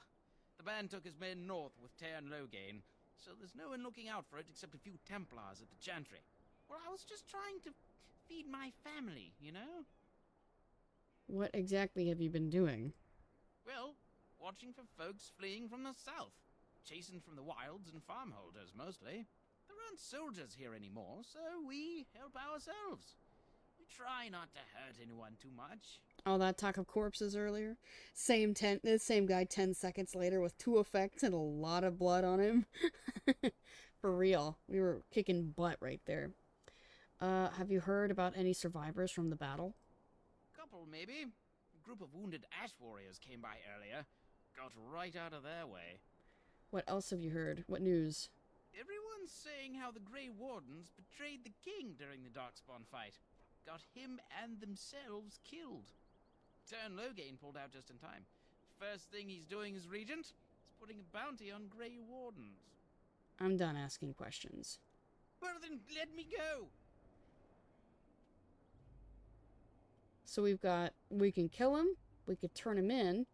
The band took his men north with Teyrn Loghain, so there's no one looking out for it except a few Templars at the Chantry. Well, I was just trying to feed my family, you know? What exactly have you been doing? Well, watching for folks fleeing from the south. Chasing from the wilds and farmholders, mostly. There aren't soldiers here anymore, so we help ourselves. We try not to hurt anyone too much. All that talk of corpses earlier? The same guy 10 seconds later with 2 effects and a lot of blood on him. For real. We were kicking butt right there. Have you heard about any survivors from the battle? Couple, maybe. A group of wounded ash warriors came by earlier. Got right out of their way. What else have you heard? What news? Everyone's saying how the Grey Wardens betrayed the king during the Darkspawn fight. Got him and themselves killed. Teyrn Loghain pulled out just in time. First thing he's doing as regent is putting a bounty on Grey Wardens. I'm done asking questions. Well then, let me go! So we can kill him, we could turn him in,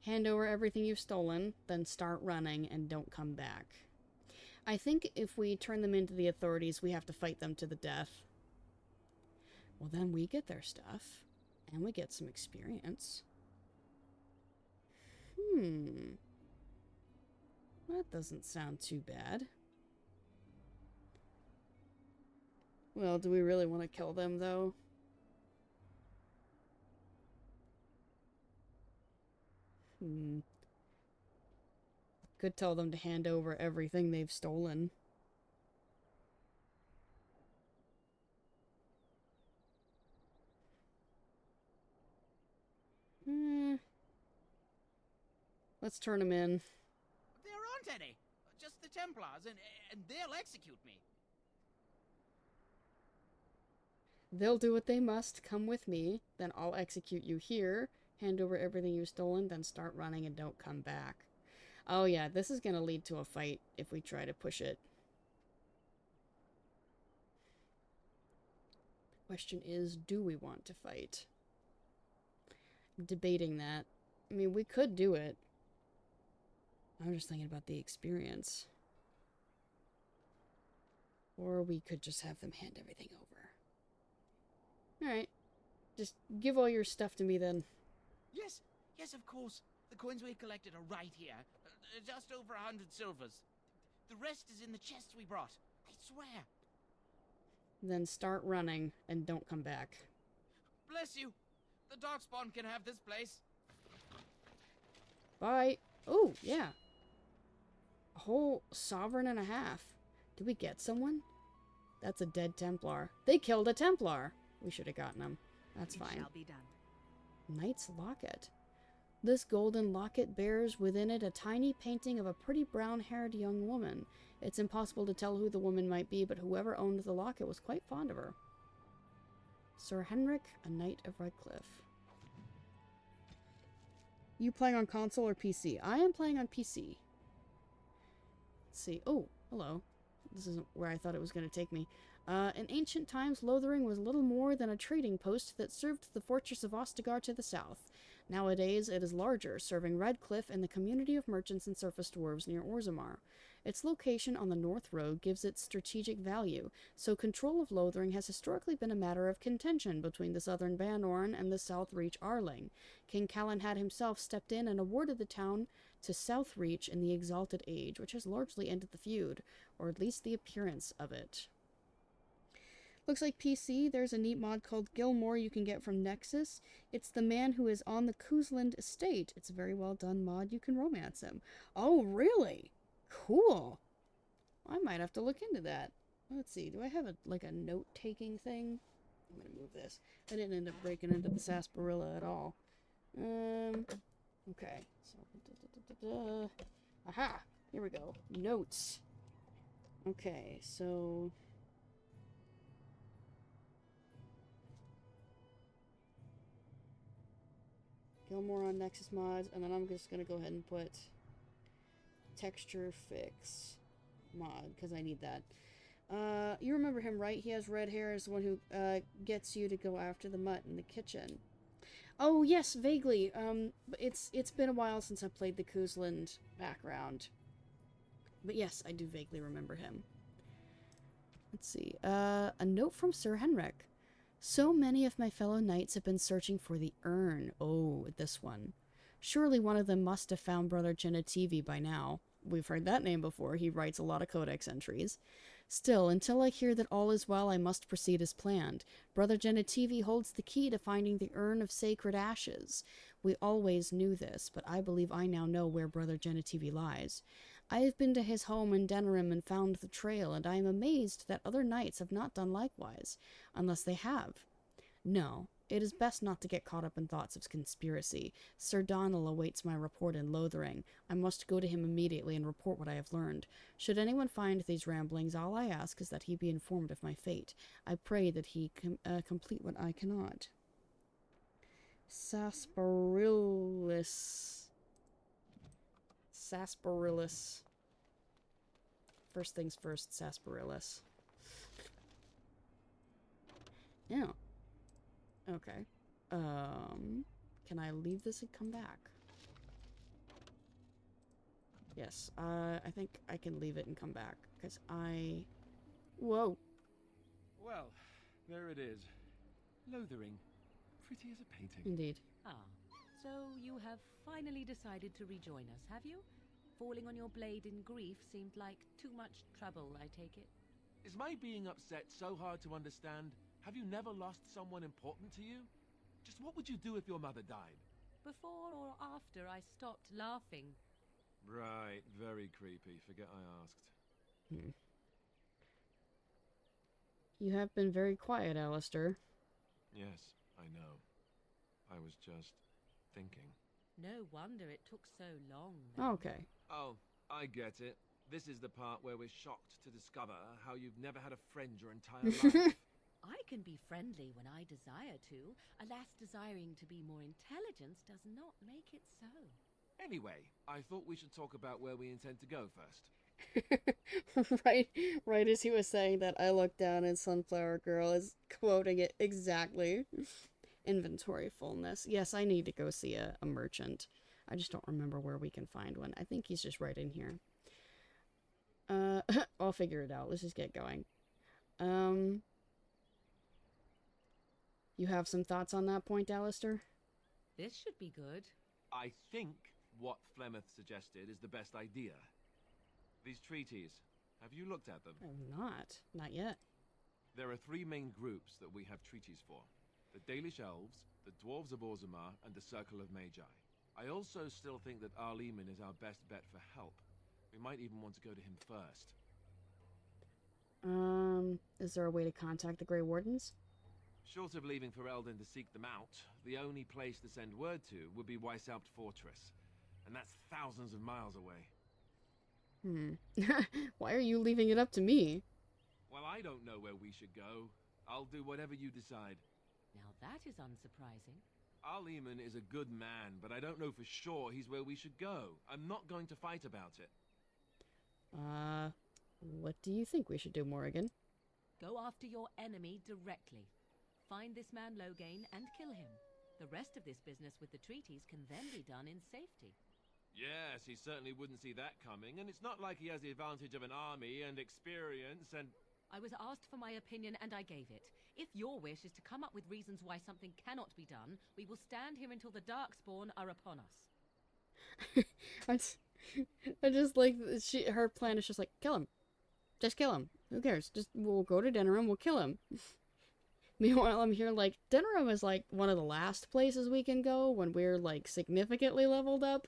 hand over everything you've stolen, then start running and don't come back. I think if we turn them into the authorities, we have to fight them to the death. Well, then we get their stuff, and we get some experience. That doesn't sound too bad. Well, do we really want to kill them, though? Could tell them to hand over everything they've stolen. Let's turn them in. There aren't any. Just the Templars, and they'll execute me. They'll do what they must. Come with me. Then I'll execute you here. Hand over everything you've stolen. Then start running and don't come back. Oh yeah, this is going to lead to a fight if we try to push it. Question is, do we want to fight? I'm debating that. I mean, we could do it. I'm just thinking about the experience. Or we could just have them hand everything over. Alright. Just give all your stuff to me then. Yes, of course. The coins we collected are right here. Just over 100 silvers. The rest is in the chests we brought. I swear. Then start running and don't come back. Bless you. The Darkspawn can have this place. Bye. Oh, yeah. A whole sovereign and a half. Did we get someone? That's a dead Templar. They killed a Templar. We should have gotten them. That's fine. It shall be done. Knight's Locket. This golden locket bears within it a tiny painting of a pretty brown-haired young woman. It's impossible to tell who the woman might be, but whoever owned the locket was quite fond of her. Sir Henrik, a Knight of Redcliffe. You playing on console or PC? I am playing on PC. Let's see. Oh, hello. This isn't where I thought it was going to take me. In ancient times, Lothering was little more than a trading post that served the fortress of Ostagar to the south. Nowadays, it is larger, serving Redcliffe and the community of merchants and surface dwarves near Orzammar. Its location on the North Road gives it strategic value, so control of Lothering has historically been a matter of contention between the southern Banorn and the South Reach Arling. King Calenhad himself stepped in and awarded the town to South Reach in the Exalted Age, which has largely ended the feud, or at least the appearance of it. Looks like PC. There's a neat mod called Gilmore you can get from Nexus. It's the man who is on the Kuzland estate. It's a very well done mod. You can romance him. Oh, really? Cool. I might have to look into that. Let's see. Do I have a note-taking thing? I'm going to move this. I didn't end up breaking into the sarsaparilla at all. Okay. So, aha! Here we go. Notes. Okay, so... Gilmore on Nexus mods, and then I'm just gonna go ahead and put texture fix mod, because I need that. You remember him, right? He has red hair, is the one who gets you to go after the mutt in the kitchen. Oh yes, vaguely. But it's been a while since I played the Kuzland background. But yes, I do vaguely remember him. Let's see. A note from Sir Henrik. So many of my fellow knights have been searching for the urn. Oh, this one. Surely one of them must have found Brother Genetivi by now. We've heard that name before. He writes a lot of codex entries. Still, until I hear that all is well, I must proceed as planned. Brother Genetivi holds the key to finding the urn of sacred ashes. We always knew this, but I believe I now know where Brother Genetivi lies. I have been to his home in Denerim and found the trail, and I am amazed that other knights have not done likewise, unless they have. No, it is best not to get caught up in thoughts of conspiracy. Sir Donald awaits my report in Lothering. I must go to him immediately and report what I have learned. Should anyone find these ramblings, all I ask is that he be informed of my fate. I pray that he complete what I cannot. Sarsaparillus. Sarsaparillus. First things first, sarsaparillus. Yeah. Okay. Can I leave this and come back? Yes, I think I can leave it and come back, because Whoa! Well, there it is. Lothering. Pretty as a painting. Indeed. Ah, so you have finally decided to rejoin us, have you? Falling on your blade in grief seemed like too much trouble, I take it. Is my being upset so hard to understand? Have you never lost someone important to you? Just what would you do if your mother died? Before or after I stopped laughing. Right, very creepy. Forget I asked. You have been very quiet, Alistair. Yes, I know. I was just thinking. No wonder it took so long. Okay. Oh, I get it. This is the part where we're shocked to discover how you've never had a friend your entire life. I can be friendly when I desire to. Alas, desiring to be more intelligent does not make it so. Anyway, I thought we should talk about where we intend to go first. right as he was saying that, I looked down and Sunflower Girl is quoting it exactly. Inventory fullness. Yes, I need to go see a merchant. I just don't remember where we can find one. I think he's just right in here. I'll figure it out. Let's just get going. You have some thoughts on that point, Alistair? This should be good. I think what Flemeth suggested is the best idea. These treaties, have you looked at them? Not yet. There are three main groups that we have treaties for. The Dalish Elves, the Dwarves of Orzammar, and the Circle of Magi. I also still think that Arleman is our best bet for help. We might even want to go to him first. Is there a way to contact the Grey Wardens? Short of leaving Ferelden to seek them out, the only place to send word to would be Weishaupt Fortress. And that's thousands of miles away. Why are you leaving it up to me? Well, I don't know where we should go. I'll do whatever you decide. Now that is unsurprising. Al Eamon is a good man, but I don't know for sure he's where we should go. I'm not going to fight about it. What do you think we should do, Morrigan? Go after your enemy directly. Find this man Loghain and kill him. The rest of this business with the treaties can then be done in safety. Yes, he certainly wouldn't see that coming, and it's not like he has the advantage of an army and experience and... I was asked for my opinion and I gave it. If your wish is to come up with reasons why something cannot be done, we will stand here until the Darkspawn are upon us. I just like her plan is just like, kill him. Just kill him. Who cares? We'll go to Denerim, we'll kill him. Meanwhile, I'm here like, Denerim is like one of the last places we can go when we're like significantly leveled up.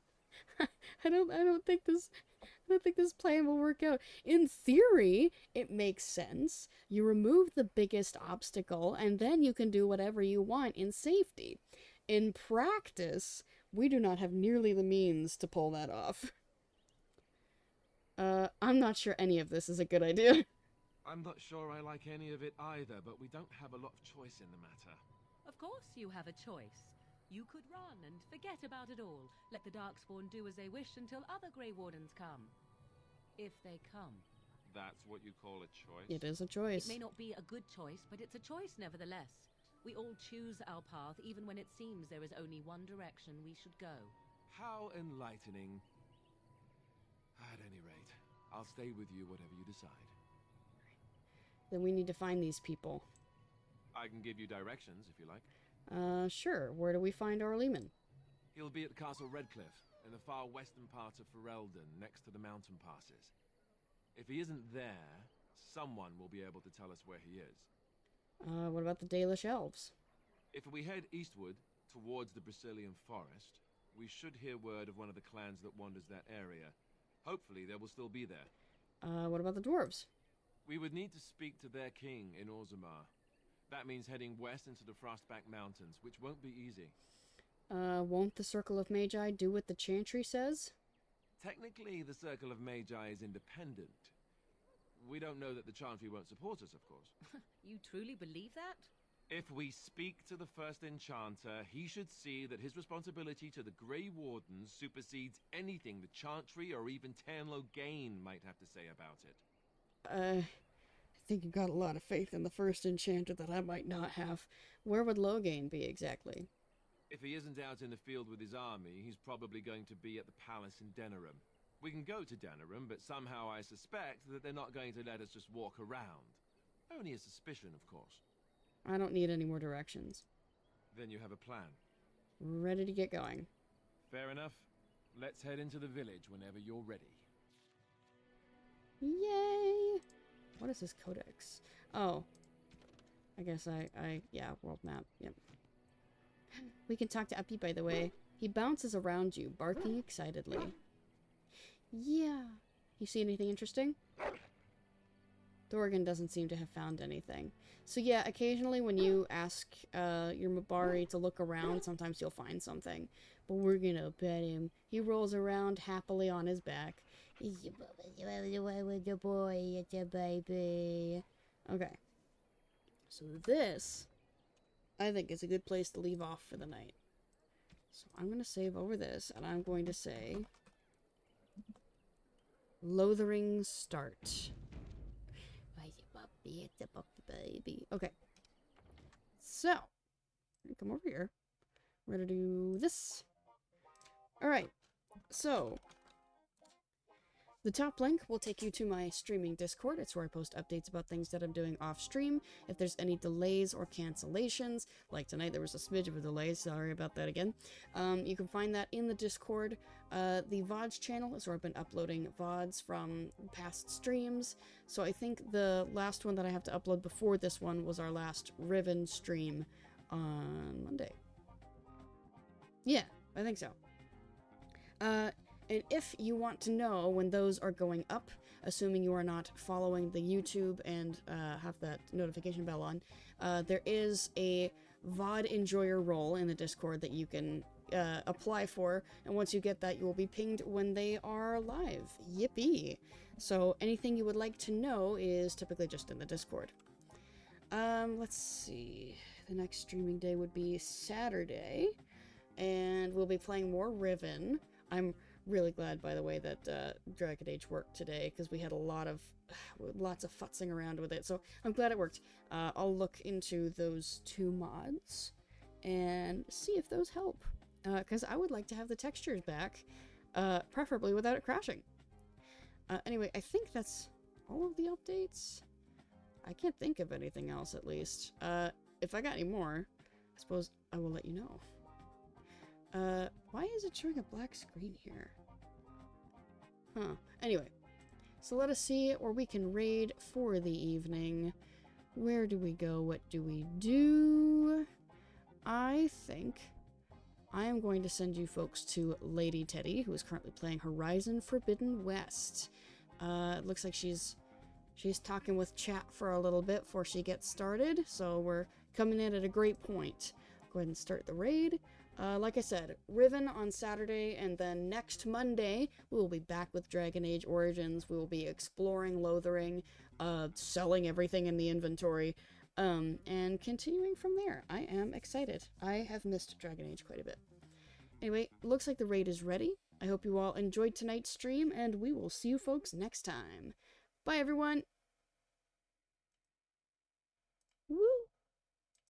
I don't think this plan will work out. In theory, it makes sense. You remove the biggest obstacle, and then you can do whatever you want in safety. In practice, we do not have nearly the means to pull that off. I'm not sure any of this is a good idea. I'm not sure I like any of it either, but we don't have a lot of choice in the matter. Of course you have a choice. You could run and forget about it all. Let the Darkspawn do as they wish until other Grey Wardens come. If they come. That's what you call a choice? It is a choice. It may not be a good choice, but it's a choice nevertheless. We all choose our path, even when it seems there is only one direction we should go. How enlightening. At any rate, I'll stay with you whatever you decide. Then we need to find these people. I can give you directions, if you like. Sure. Where do we find Orleman? He'll be at Castle Redcliffe, in the far western part of Ferelden, next to the mountain passes. If he isn't there, someone will be able to tell us where he is. What about the Dalish elves? If we head eastward, towards the Brisilian Forest, we should hear word of one of the clans that wanders that area. Hopefully they will still be there. What about the dwarves? We would need to speak to their king in Orzammar. That means heading west into the Frostback Mountains, which won't be easy. Won't the Circle of Magi do what the Chantry says? Technically, the Circle of Magi is independent. We don't know that the Chantry won't support us, of course. You truly believe that? If we speak to the first Enchanter, he should see that his responsibility to the Grey Wardens supersedes anything the Chantry or even Tairn Loghain might have to say about it. I think you got a lot of faith in the first Enchanter that I might not have. Where would Loghain be exactly? If he isn't out in the field with his army, he's probably going to be at the palace in Denerim. We can go to Denerim, but somehow I suspect that they're not going to let us just walk around. Only a suspicion, of course. I don't need any more directions. Then you have a plan. Ready to get going. Fair enough. Let's head into the village whenever you're ready. Yay! What is this codex? Oh. I guess yeah, world map. Yep. We can talk to Uppy, by the way. He bounces around you, barking excitedly. Yeah. You see anything interesting? Thorgan doesn't seem to have found anything. So yeah, occasionally when you ask your Mabari to look around, sometimes you'll find something. But we're gonna pet him. He rolls around happily on his back. It's a boy, it's a baby. Okay. So this, I think, is a good place to leave off for the night. So I'm gonna save over this, and I'm going to say... Lothering start. It's a puppy baby. Okay. So, come over here. We're gonna do this. Alright. So, the top link will take you to my streaming Discord. It's where I post updates about things that I'm doing off stream. If there's any delays or cancellations, like tonight there was a smidge of a delay, sorry about that again. You can find that in the Discord. The VODs channel is where I've been uploading VODs from past streams. So I think the last one that I have to upload before this one was our last Riven stream on Monday. Yeah, I think so. And if you want to know when those are going up, assuming you are not following the YouTube and have that notification bell on, There is a VOD enjoyer role in the Discord that you can apply for, and once you get that, you will be pinged when they are live. Yippee! So anything you would like to know is typically just in the Discord. Let's see. The next streaming day would be Saturday, and we'll be playing more Riven. I'm really glad, by the way, that Dragon Age worked today, because we had lots of futzing around with it, so I'm glad it worked. I'll look into those 2 mods and see if those help, because I would like to have the textures back, preferably without it crashing. Anyway, I think that's all of the updates. I can't think of anything else, at least. If I got any more, I suppose I will let you know. Why is it showing a black screen here? Huh. Anyway, so let us see where we can raid for the evening. Where do we go? What do we do? I think I am going to send you folks to Lady Teddy, who is currently playing Horizon Forbidden West. It looks like she's talking with chat for a little bit before she gets started, so we're coming in at a great point. Go ahead and start the raid. Like I said, Riven on Saturday, and then next Monday, we will be back with Dragon Age Origins. We will be exploring Lothering, selling everything in the inventory, and continuing from there. I am excited. I have missed Dragon Age quite a bit. Anyway, looks like the raid is ready. I hope you all enjoyed tonight's stream, and we will see you folks next time. Bye, everyone!